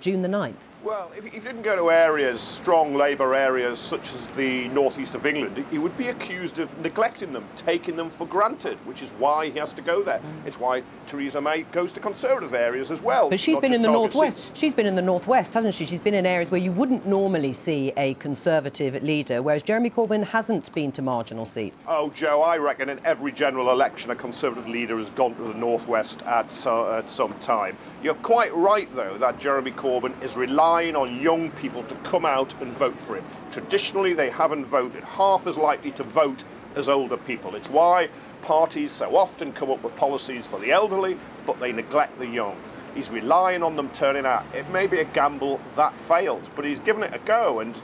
June the 9th. Well, if he didn't go to areas, strong Labour areas such as the northeast of England, he would be accused of neglecting them, taking them for granted, which is why he has to go there. It's why Theresa May goes to Conservative areas as well. But she's not been in just the target northwest. seats. She's been in the northwest, hasn't she? She's been in areas where you wouldn't normally see a Conservative leader, whereas Jeremy Corbyn hasn't been to marginal seats. Oh, Joe, I reckon in every general election a Conservative leader has gone to the northwest at some time. You're quite right, though, that Jeremy Corbyn is relying on young people to come out and vote for him. Traditionally, they haven't voted half as likely to vote as older people. It's why parties so often come up with policies for the elderly, but they neglect the young. He's relying on them turning out. It may be a gamble that fails, but he's given it a go. And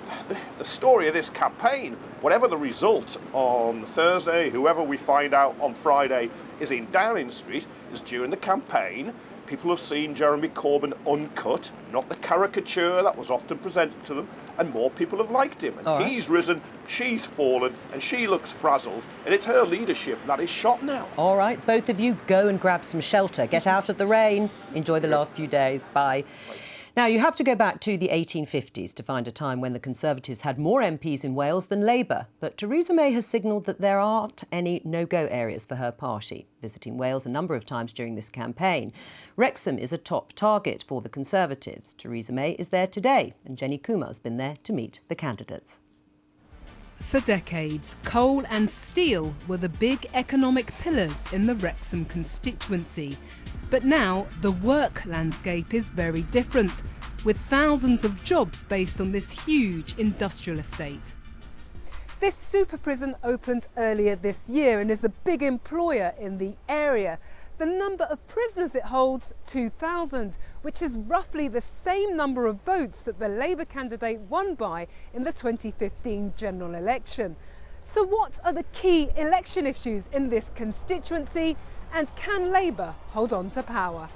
the story of this campaign, whatever the result on Thursday, whoever we find out on Friday is in Downing Street, is during the campaign, people have seen Jeremy Corbyn uncut, not the caricature that was often presented to them, and more people have liked him. And he's risen, she's fallen, and she looks frazzled, and it's her leadership that is shot now. All right, both of you go and grab some shelter. Get out of the rain. Enjoy the last few days. Bye. Now, you have to go back to the 1850s to find a time when the Conservatives had more MPs in Wales than Labour. But Theresa May has signalled that there aren't any no-go areas for her party, visiting Wales a number of times during this campaign. Wrexham is a top target for the Conservatives. Theresa May is there today, and Jenny Kumar's been there to meet the candidates. For decades, coal and steel were the big economic pillars in the Wrexham constituency. But now the work landscape is very different, with thousands of jobs based on this huge industrial estate. This super prison opened earlier this year and is a big employer in the area. The number of prisoners it holds, 2,000, which is roughly the same number of votes that the Labour candidate won by in the 2015 general election. So what are the key election issues in this constituency? And can Labour hold on to power?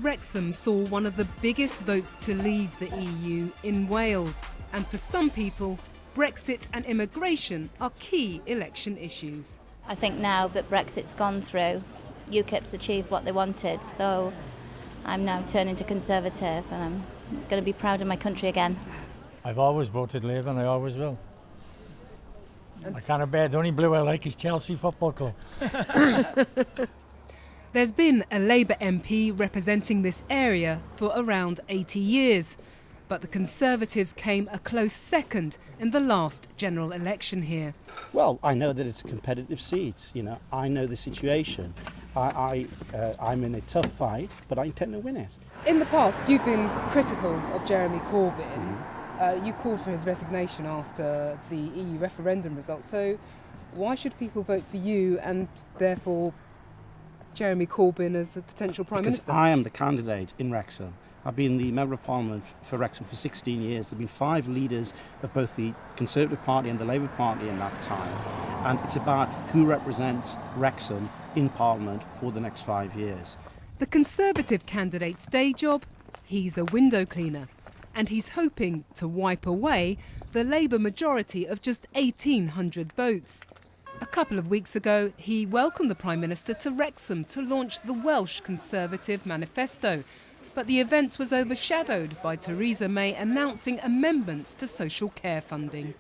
Wrexham saw one of the biggest votes to leave the EU in Wales. And for some people, Brexit and immigration are key election issues. I think now that Brexit's gone through, UKIP's achieved what they wanted. So I'm now turning to Conservative and I'm going to be proud of my country again. I've always voted Labour and I always will. I can't bear the only blue I like is Chelsea Football Club. There's been a Labour MP representing this area for around 80 years, but the Conservatives came a close second in the last general election here. Well, I know that it's a competitive seat. You know, I know the situation. I'm in a tough fight, but I intend to win it. In the past, you've been critical of Jeremy Corbyn. You called for his resignation after the EU referendum result. So why should people vote for you and therefore Jeremy Corbyn as a potential Prime Minister? I am the candidate in Wrexham. I've been the Member of Parliament for Wrexham for 16 years. There have been 5 leaders of both the Conservative Party and the Labour Party in that time. And it's about who represents Wrexham in Parliament for the next 5 years. The Conservative candidate's day job? He's a window cleaner. And he's hoping to wipe away the Labour majority of just 1,800 votes. A couple of weeks ago, he welcomed the Prime Minister to Wrexham to launch the Welsh Conservative Manifesto. But the event was overshadowed by Theresa May announcing amendments to social care funding.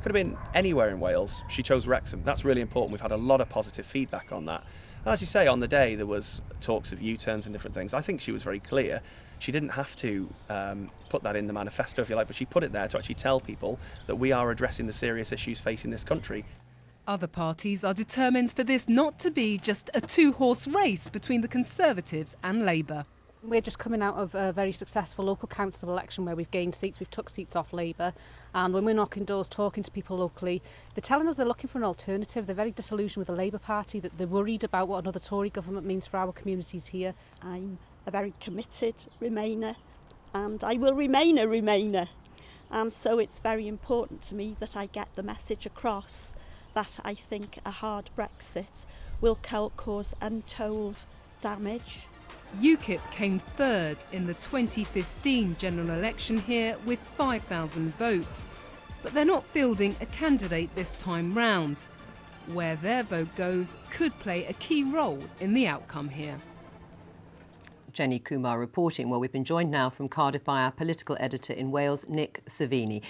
Could have been anywhere in Wales. She chose Wrexham. That's really important. We've had a lot of positive feedback on that. And as you say, on the day there was talks of U-turns and different things. I think she was very clear. She didn't have to put that in the manifesto, if you like, but she put it there to actually tell people that we are addressing the serious issues facing this country. Other parties are determined for this not to be just a 2-horse race between the Conservatives and Labour. We're just coming out of a very successful local council election where we've gained seats, we've took seats off Labour, and when we're knocking doors, talking to people locally, they're telling us they're looking for an alternative. They're very disillusioned with the Labour Party, that they're worried about what another Tory government means for our communities here. I'm a very committed Remainer, and I will remain a Remainer. And so it's very important to me that I get the message across that I think a hard Brexit will cause untold damage. UKIP came third in the 2015 general election here with 5,000 votes. But they're not fielding a candidate this time round. Where their vote goes could play a key role in the outcome here. Jenny Kumar reporting. Well, we've been joined now from Cardiff by our political editor in Wales, Nick Savini.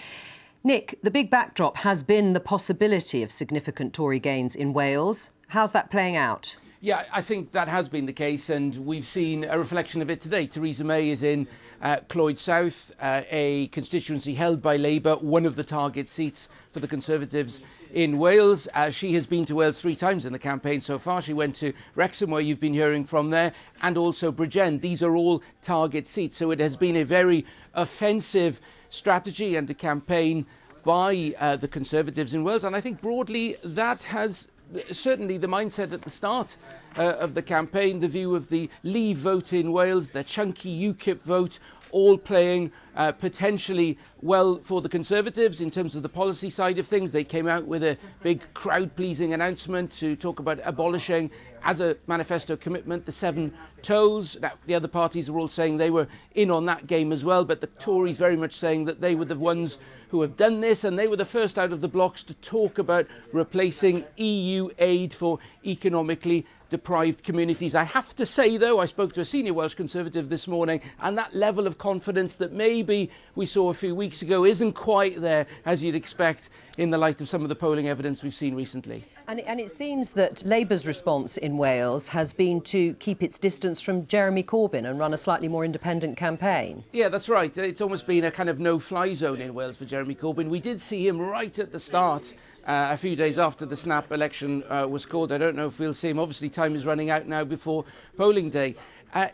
Nick, the big backdrop has been the possibility of significant Tory gains in Wales. How's that playing out? Yeah, I think that has been the case, and we've seen a reflection of it today. Theresa May is in Clwyd South, a constituency held by Labour, one of the target seats for the Conservatives in Wales. She has been to Wales 3 times in the campaign so far. She went to Wrexham, where you've been hearing from there, and also Bridgend. These are all target seats, so it has been a very offensive strategy and a campaign by the Conservatives in Wales, and I think broadly that has certainly the mindset at the start of the campaign, the view of the Leave vote in Wales, the chunky UKIP vote, all playing potentially well for the Conservatives in terms of the policy side of things. They came out with a big crowd-pleasing announcement to talk about abolishing, as a manifesto commitment, the 7 tolls. Now, the other parties are all saying they were in on that game as well, but the Tories very much saying that they were the ones who have done this, and they were the first out of the blocks to talk about replacing EU aid for economically deprived communities. I have to say, though, I spoke to a senior Welsh Conservative this morning, and that level of confidence that maybe we saw a few weeks ago isn't quite there, as you'd expect in the light of some of the polling evidence we've seen recently. And it seems that Labour's response in Wales has been to keep its distance from Jeremy Corbyn and run a slightly more independent campaign. Yeah, that's right. It's almost been a kind of no-fly zone in Wales for Jeremy Corbyn. We did see him right at the start, a few days after the snap election was called. I don't know if we'll see him. Obviously, time is running out now before polling day.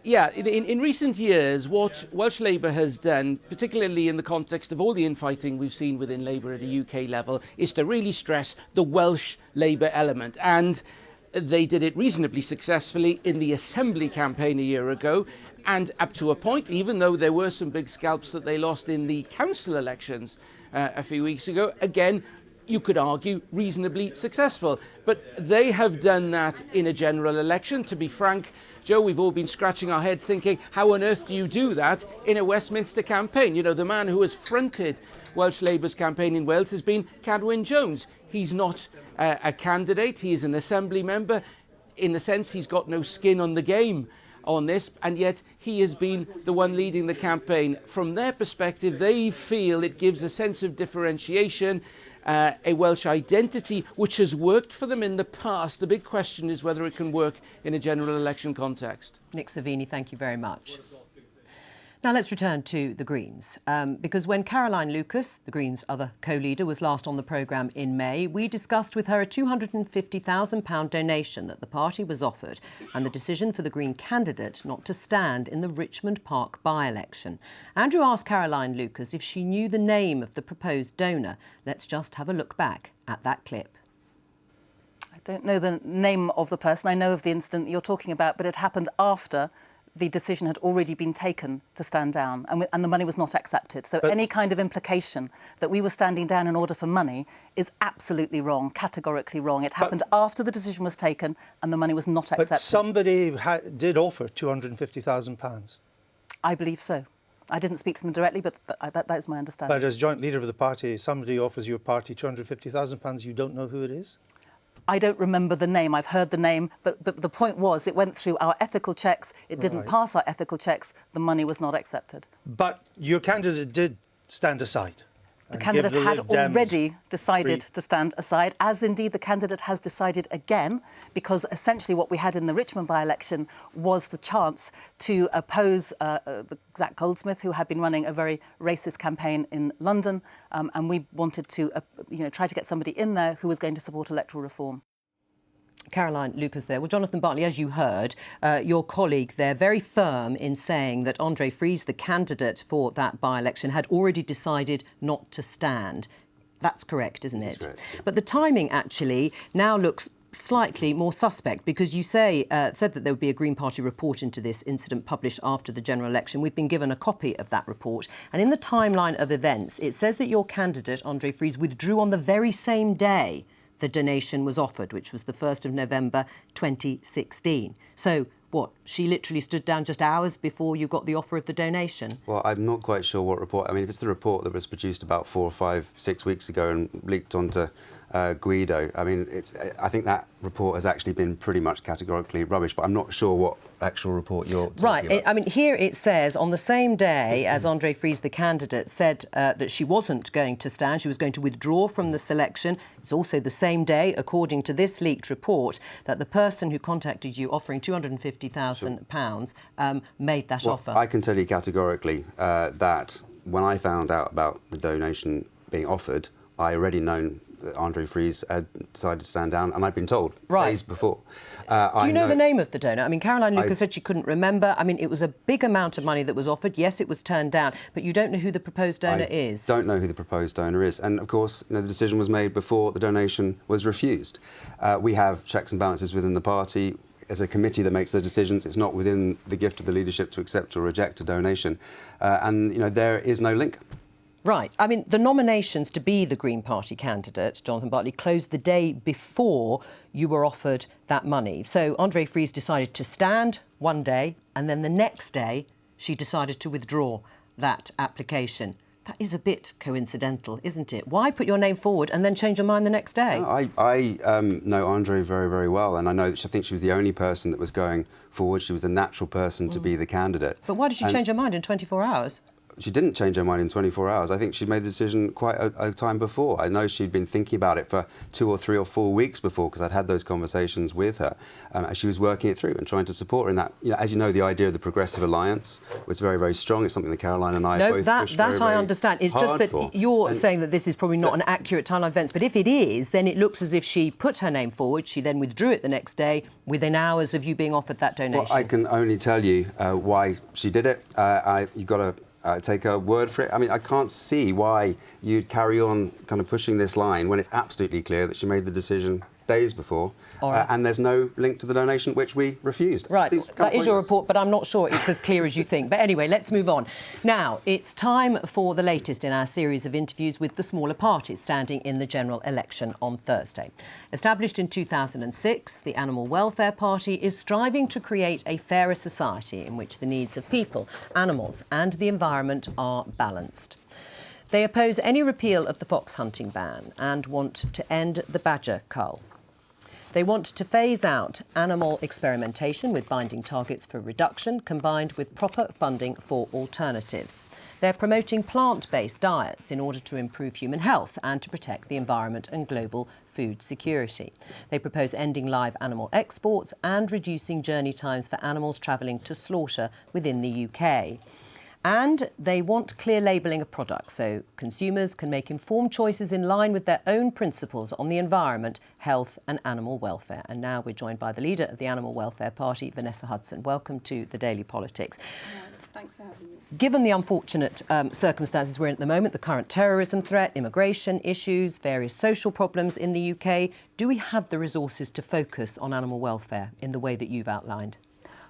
In recent years, what Welsh Labour has done, particularly in the context of all the infighting we've seen within Labour at a UK level, is to really stress the Welsh Labour element. And they did it reasonably successfully in the Assembly campaign a year ago, and up to a point, even though there were some big scalps that they lost in the council elections a few weeks ago, again, you could argue reasonably successful. But they have done that in a general election. To be frank, Joe, we've all been scratching our heads thinking, how on earth do you do that in a Westminster campaign? You know, the man who has fronted Welsh Labour's campaign in Wales has been Cadwyn Jones. He's not a candidate, he is an Assembly member. In a sense, he's got no skin on the game on this, and yet he has been the one leading the campaign. From their perspective, they feel it gives a sense of differentiation, a Welsh identity which has worked for them in the past. The big question is whether it can work in a general election context. Nick Savini, thank you very much. Now let's return to the Greens, because when Caroline Lucas, the Greens' other co-leader, was last on the programme in May, we discussed with her a £250,000 donation that the party was offered and the decision for the Green candidate not to stand in the Richmond Park by-election. Andrew asked Caroline Lucas if she knew the name of the proposed donor. Let's just have a look back at that clip. I don't know the name of the person. I know of the incident that you're talking about, but it happened after the decision had already been taken to stand down, and the money was not accepted. So any kind of implication that we were standing down in order for money is absolutely wrong, categorically wrong. It happened after the decision was taken and the money was not accepted. But somebody did offer £250,000. I believe so. I didn't speak to them directly, but that is my understanding. But as joint leader of the party, somebody offers your party £250,000, you don't know who it is? I don't remember the name. I've heard the name, but the point was it went through our ethical checks. It didn't pass our ethical checks. The money was not accepted. But your candidate did stand aside. The candidate had already decided to stand aside, as indeed the candidate has decided again, because essentially what we had in the Richmond by-election was the chance to oppose Zach Goldsmith, who had been running a very racist campaign in London, and we wanted to try to get somebody in there who was going to support electoral reform. Caroline Lucas there. Well, Jonathan Bartley, as you heard, your colleague there, very firm in saying that Andre Fries, the candidate for that by-election, had already decided not to stand. That's correct, isn't it? That's correct. But the timing actually now looks slightly more suspect because you said that there would be a Green Party report into this incident published after the general election. We've been given a copy of that report. And in the timeline of events, it says that your candidate, Andre Fries, withdrew on the very same day the donation was offered, which was the 1st of November 2016. So, what, she literally stood down just hours before you got the offer of the donation? Well, I'm not quite sure what report. I mean, if it's the report that was produced about 4 or 5, 6 weeks ago and leaked onto Guido, I mean, I think that report has actually been pretty much categorically rubbish, but I'm not sure what actual report you're talking about. I mean, here it says, on the same day as Andre Fries, the candidate, said that she wasn't going to stand, she was going to withdraw from the selection. It's also the same day, according to this leaked report, that the person who contacted you offering £250,000 made that offer. I can tell you categorically that when I found out about the donation being offered, I already known that Andre Fries had decided to stand down, and I'd been told days before. Do you know the name of the donor? I mean, Caroline Lucas said she couldn't remember. I mean, it was a big amount of money that was offered. Yes, it was turned down, but you don't know who the proposed donor is. Don't know who the proposed donor is. And, of course, the decision was made before the donation was refused. We have checks and balances within the party. As a committee that makes the decisions, it's not within the gift of the leadership to accept or reject a donation. And, there is no link. Right. I mean, the nominations to be the Green Party candidate, Jonathan Bartley, closed the day before you were offered that money. So Andre Fries decided to stand one day, and then the next day she decided to withdraw that application. That is a bit coincidental, isn't it? Why put your name forward and then change your mind the next day? No, I know Andre very, very well, and I think she was the only person that was going forward. She was the natural person to be the candidate. But why did she change her mind in 24 hours? She didn't change her mind in 24 hours. I think she'd made the decision quite a time before. I know she'd been thinking about it for 2 or 3 or 4 weeks before, because I'd had those conversations with her as she was working it through and trying to support her in that. As you know, the idea of the Progressive Alliance was very, very strong. It's something that Caroline and I both pushed very, very I understand. It's just that you're saying that this is probably not an accurate timeline of events, but if it is, then it looks as if she put her name forward, she then withdrew it the next day within hours of you being offered that donation. Well, I can only tell you why she did it. You've got to take her word for it. I mean, I can't see why you'd carry on kind of pushing this line when it's absolutely clear that she made the decision days before, and there's no link to the donation, which we refused. Right, that is your report, but I'm not sure it's as clear as you think. But anyway, let's move on. Now, it's time for the latest in our series of interviews with the smaller parties standing in the general election on Thursday. Established in 2006, the Animal Welfare Party is striving to create a fairer society in which the needs of people, animals and the environment are balanced. They oppose any repeal of the fox hunting ban and want to end the badger cull. They want to phase out animal experimentation with binding targets for reduction, combined with proper funding for alternatives. They're promoting plant-based diets in order to improve human health and to protect the environment and global food security. They propose ending live animal exports and reducing journey times for animals travelling to slaughter within the UK. And they want clear labelling of products so consumers can make informed choices in line with their own principles on the environment, health and animal welfare. And now we're joined by the leader of the Animal Welfare Party, Vanessa Hudson. Welcome to the Daily Politics. Thanks for having me. Given the unfortunate circumstances we're in at the moment, the current terrorism threat, immigration issues, various social problems in the UK, do we have the resources to focus on animal welfare in the way that you've outlined?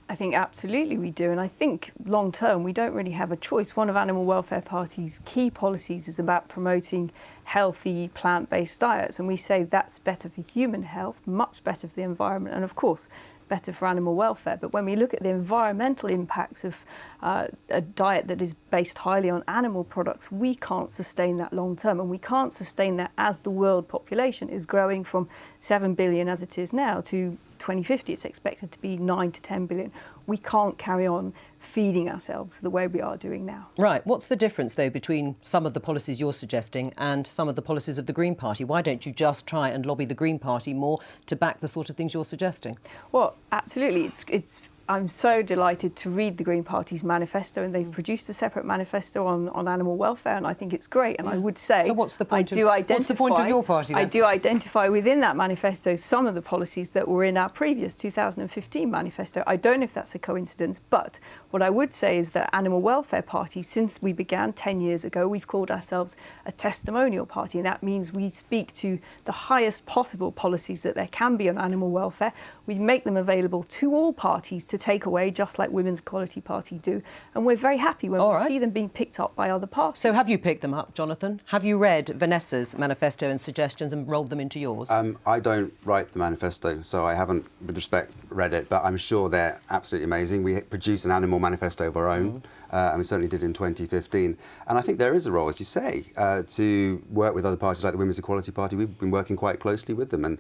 I think absolutely we do, and I think long term we don't really have a choice. One of Animal Welfare Party's key policies is about promoting healthy plant-based diets, and we say that's better for human health, much better for the environment, and of course better for animal welfare. But when we look at the environmental impacts of a diet that is based highly on animal products, we can't sustain that long term, and we can't sustain that as the world population is growing from 7 billion as it is now to 2050 it's expected to be 9 to 10 billion. We can't carry on feeding ourselves the way we are doing now. Right. What's the difference, though, between some of the policies you're suggesting and some of the policies of the Green Party? Why don't you just try and lobby the Green Party more to back the sort of things you're suggesting? Well, absolutely. It's I'm so delighted to read the Green Party's manifesto, and they've produced a separate manifesto on animal welfare, and I think it's great. And I would say, So what's the point of your party then? I do identify within that manifesto some of the policies that were in our previous 2015 manifesto. I don't know if that's a coincidence, but what I would say is that Animal Welfare Party, since we began 10 years ago, we've called ourselves a testimonial party, and that means we speak to the highest possible policies that there can be on animal welfare. We make them available to all parties to take away, just like Women's Equality Party do. And we're very happy when we see them being picked up by other parties. So have you picked them up, Jonathan? Have you read Vanessa's manifesto and suggestions and rolled them into yours? I don't write the manifesto, so I haven't, with respect, read it, but I'm sure they're absolutely amazing. We produce an animal manifesto of our own, and we certainly did in 2015. And I think there is a role, as you say, to work with other parties like the Women's Equality Party. We've been working quite closely with them, and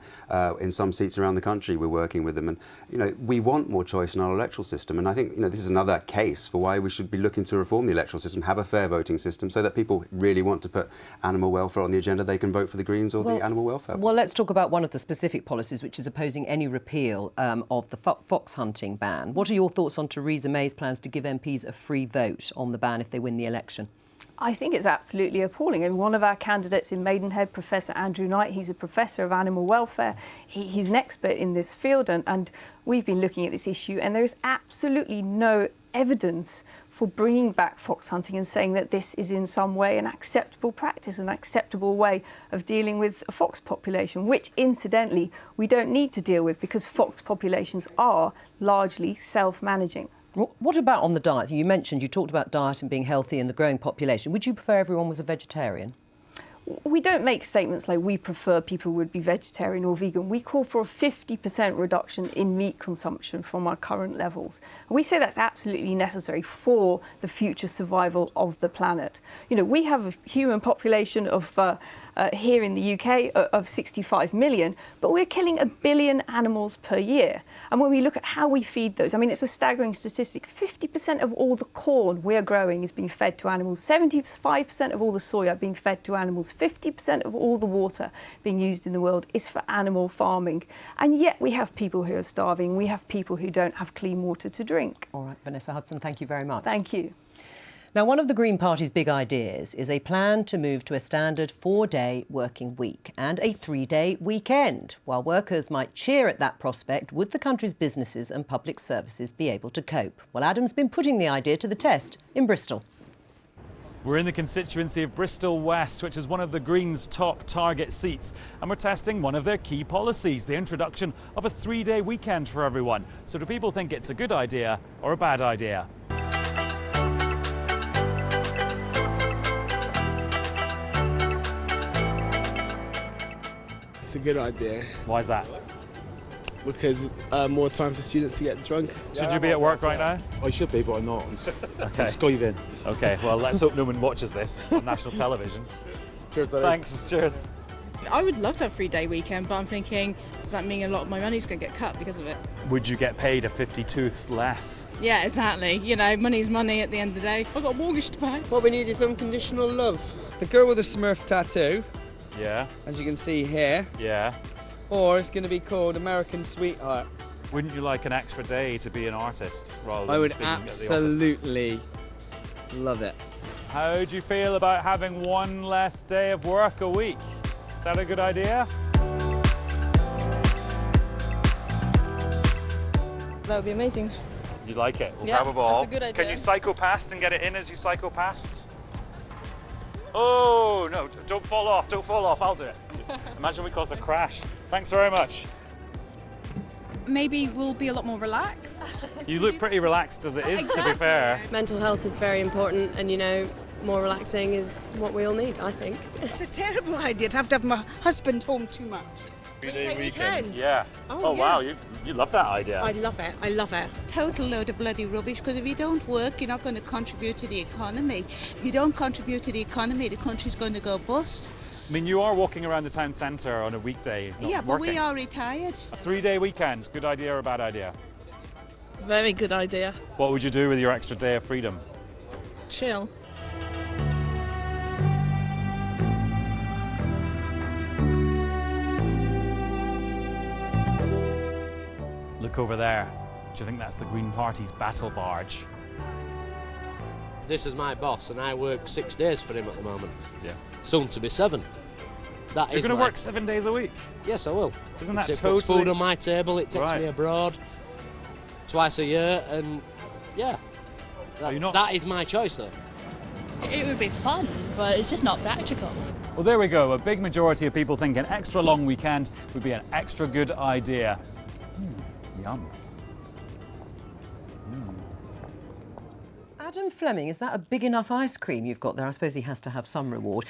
in some seats around the country we're working with them. And, you know, we want more choice in our electoral system, and I think, you know, this is another case for why we should be looking to reform the electoral system, have a fair voting system, so that people really want to put animal welfare on the agenda, they can vote for the Greens or the animal welfare. Well, let's talk about one of the specific policies, which is opposing any repeal of the fox hunting ban. What are your thoughts on Theresa May's plans to give MPs a free vote on the ban if they win the election? I think it's absolutely appalling. And one of our candidates in Maidenhead, Professor Andrew Knight, he's a professor of animal welfare. He's an expert in this field, and we've been looking at this issue, and there is absolutely no evidence for bringing back fox hunting and saying that this is in some way an acceptable practice, an acceptable way of dealing with a fox population, which incidentally we don't need to deal with because fox populations are largely self-managing. What about on the diet? You talked about diet and being healthy in the growing population. Would you prefer everyone was a vegetarian? We don't make statements like we prefer people would be vegetarian or vegan. We call for a 50% reduction in meat consumption from our current levels. And we say that's absolutely necessary for the future survival of the planet. You know, we have a human population of here in the UK of 65 million, but we're killing 1 billion animals per year. And when we look at how we feed those, I mean, it's a staggering statistic. 50% of all the corn we're growing is being fed to animals. 75% of all the soya being fed to animals. 50% of all the water being used in the world is for animal farming. And yet we have people who are starving. We have people who don't have clean water to drink. All right, Vanessa Hudson, thank you very much. Thank you. Now, one of the Green Party's big ideas is a plan to move to a standard 4-day working week and a 3-day weekend. While workers might cheer at that prospect, would the country's businesses and public services be able to cope? Well, Adam's been putting the idea to the test in Bristol. We're in the constituency of Bristol West, which is one of the Greens' top target seats, and we're testing one of their key policies, the introduction of a 3-day weekend for everyone. So do people think it's a good idea or a bad idea? It's a good idea. Why is that? Because more time for students to get drunk. Should you be at work right now? I should be, but I'm not. Okay. I'm skiving. Okay, well, let's hope no one watches this on national television. Cheers, buddy. Thanks, cheers. I would love to have a 3-day weekend, but I'm thinking, does that mean a lot of my money's going to get cut because of it? Would you get paid a 52th less? Yeah, exactly. You know, money's money at the end of the day. I've got a mortgage to pay. What we need is unconditional love. The girl with the Smurf tattoo. Yeah. As you can see here. Yeah. Or it's going to be called American Sweetheart. Wouldn't you like an extra day to be an artist rather than I would being at the office? absolutely love it. How do you feel about having one less day of work a week? Is that a good idea? That would be amazing. You like it? We'll Yeah, grab a ball. that's a good idea. Can you cycle past and get it in as you cycle past? Oh, no, don't fall off, don't fall off, I'll do it. Imagine we caused a crash. Thanks very much. Maybe we'll be a lot more relaxed. You look pretty relaxed as it is, to be fair. Mental health is very important, and you know, more relaxing is what we all need, I think. It's a terrible idea to have my husband home too much. 3-day weekend. weekends? Yeah. Oh, yeah. Wow, you love that idea. I love it. I love it. Total load of bloody rubbish, because if you don't work, you're not going to contribute to the economy. If you don't contribute to the economy, the country's going to go bust. I mean, you are walking around the town centre on a weekday, not Yeah, but working. we are retired. A 3-day weekend, good idea or bad idea? Very good idea. What would you do with your extra day of freedom? Chill. Look over there. Do you think that's the Green Party's battle barge? This is my boss, and I work 6 days for him at the moment. Yeah. Soon to be 7. That You're is going to my- work 7 days a week? Yes, I will. Isn't that It totally... puts food on my table, it takes Right. me abroad twice a year, and yeah, that is my choice though. It would be fun, but it's just not practical. Well, there we go. A big majority of people think an extra long weekend would be an extra good idea. Yum. Adam Fleming, is that a big enough ice cream you've got there? I suppose he has to have some reward.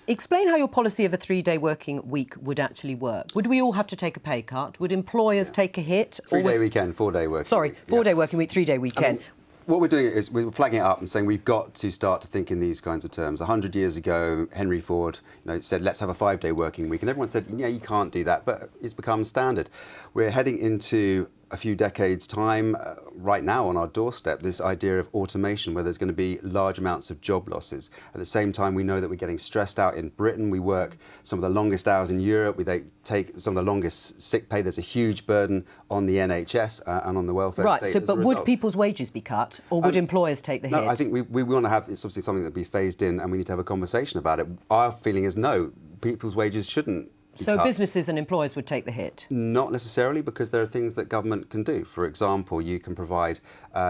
Explain how your policy of a 3-day working week would actually work. Would we all have to take a pay cut? Would employers take a hit? 3-day weekend, 4-day working. Sorry, 4-day working week, 3-day weekend. What we're doing is we're flagging it up and saying we've got to start to think in these kinds of terms. 100 years ago, Henry Ford said, let's have a 5-day working week. And everyone said, yeah, you can't do that. But it's become standard. We're heading into a few decades' time, right now on our doorstep, this idea of automation, where there's going to be large amounts of job losses. At the same time, we know that we're getting stressed out in Britain. We work some of the longest hours in Europe. We take some of the longest sick pay. There's a huge burden on the NHS and on the welfare state. Right, but would people's wages be cut, or would employers take the hit? No, I think we want to have, it's obviously something that be phased in, and we need to have a conversation about it. Our feeling is no, people's wages shouldn't. So businesses and employers would take the hit? Not necessarily, because there are things that government can do. For example, you can provide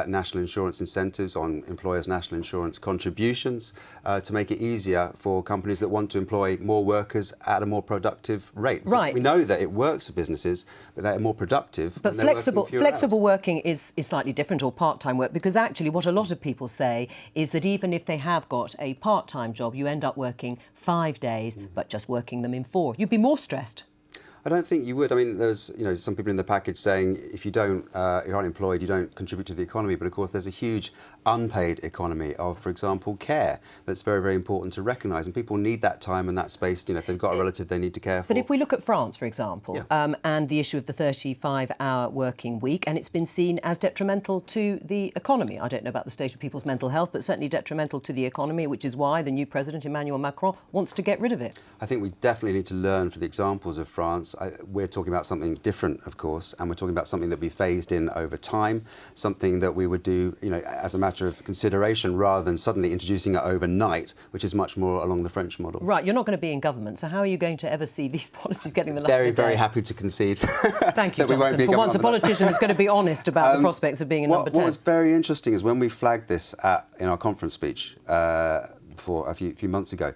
national insurance incentives on employers' national insurance contributions to make it easier for companies that want to employ more workers at a more productive rate. Right. We know that it works for businesses, but they're more productive. But flexible working is slightly different, or part-time work, because actually what a lot of people say is that even if they have got a part-time job, you end up working 5 days, but just working them in 4. You'd be more stressed. I don't think you would. I mean, there's some people in the package saying if you don't, you're unemployed, you don't contribute to the economy. But of course, there's a huge unpaid economy of, for example, care. That's very, very important to recognise. And people need that time and that space. If they've got a relative they need to care for. But if we look at France, for example, and the issue of the 35-hour working week, and it's been seen as detrimental to the economy. I don't know about the state of people's mental health, but certainly detrimental to the economy, which is why the new president, Emmanuel Macron, wants to get rid of it. I think we definitely need to learn from the examples of France. We're talking about something different, of course, and we're talking about something that will be phased in over time, something that we would do, as a matter of consideration, rather than suddenly introducing it overnight, which is much more along the French model. Right, you're not going to be in government, so how are you going to ever see these policies getting the light Very, of day? very happy to concede. Thank you, that we won't Jonathan. be For once, a politician is going to be honest about the prospects of being in number 10. What was very interesting is when we flagged this in our conference speech for a few months ago,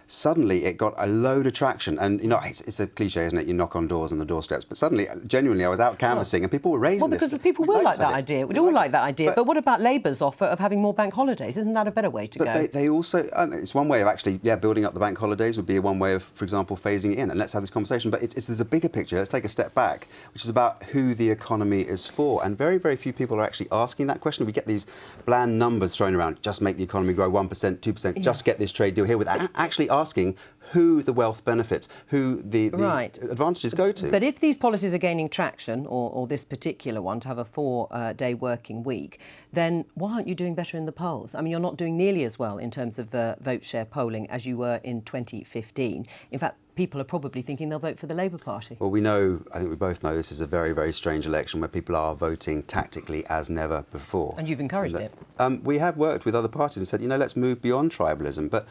suddenly it got a load of traction. And, it's a cliche, isn't it? You knock on doors and the doorsteps. But suddenly, genuinely, I was out canvassing and people were raising this. Well, because the people will like that idea. We'd all like that idea. But what about Labour's offer of having more bank holidays? Isn't that a better way to go? But they also, it's one way of actually, building up the bank holidays would be one way of, for example, phasing it in. And let's have this conversation. But there's a bigger picture. Let's take a step back, which is about who the economy is for. And very, very few people are actually asking that question. We get these bland numbers thrown around. Just make the economy grow 1%, 2%. Just get this trade deal here. Without actually asking who the wealth benefits, who the advantages go to. But if these policies are gaining traction, or this particular one, to have a 4-day working week, then why aren't you doing better in the polls? I mean, you're not doing nearly as well in terms of vote share polling as you were in 2015. In fact, people are probably thinking they'll vote for the Labour Party. Well, I think we both know this is a very, very strange election where people are voting tactically as never before. And you've encouraged it. We have worked with other parties and said, let's move beyond tribalism. But,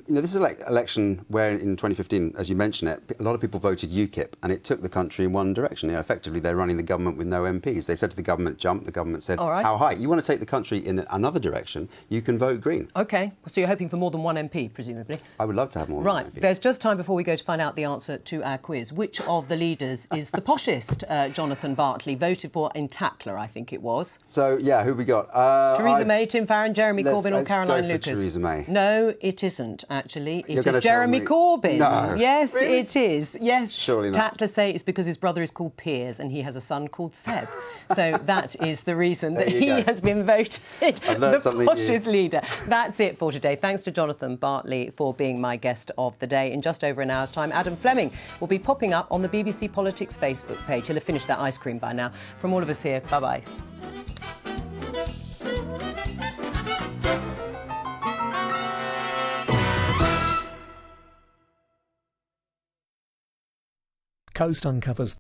this is an election where in 2015, as you mentioned it, a lot of people voted UKIP and it took the country in one direction. Effectively, they're running the government with no MPs. They said to the government, jump. The government said, all right. How high? You want to take the country in another direction, you can vote Green. OK, so you're hoping for more than one MP, presumably? I would love to have more than one MP. Right, there's just time before we go to find out the answer to our quiz. Which of the leaders is the poshest? Jonathan Bartley voted for in Tatler, I think it was. So, who we got? Theresa May, Tim Farron, Jeremy Corbyn or Caroline Lucas? Theresa May. No, it isn't, actually. It You're is Jeremy Corbyn. No. Yes, Really? it is. Yes. Surely not. Tatler say it's because his brother is called Piers and he has a son called Seb. So that is the reason that he has been voted the poshest leader. That's it for today. Thanks to Jonathan Bartley for being my guest of the day. In just over an hour's time, Adam Fleming will be popping up on the BBC Politics Facebook page. He'll have finished that ice cream by now. From all of us here, bye-bye. Coast uncovers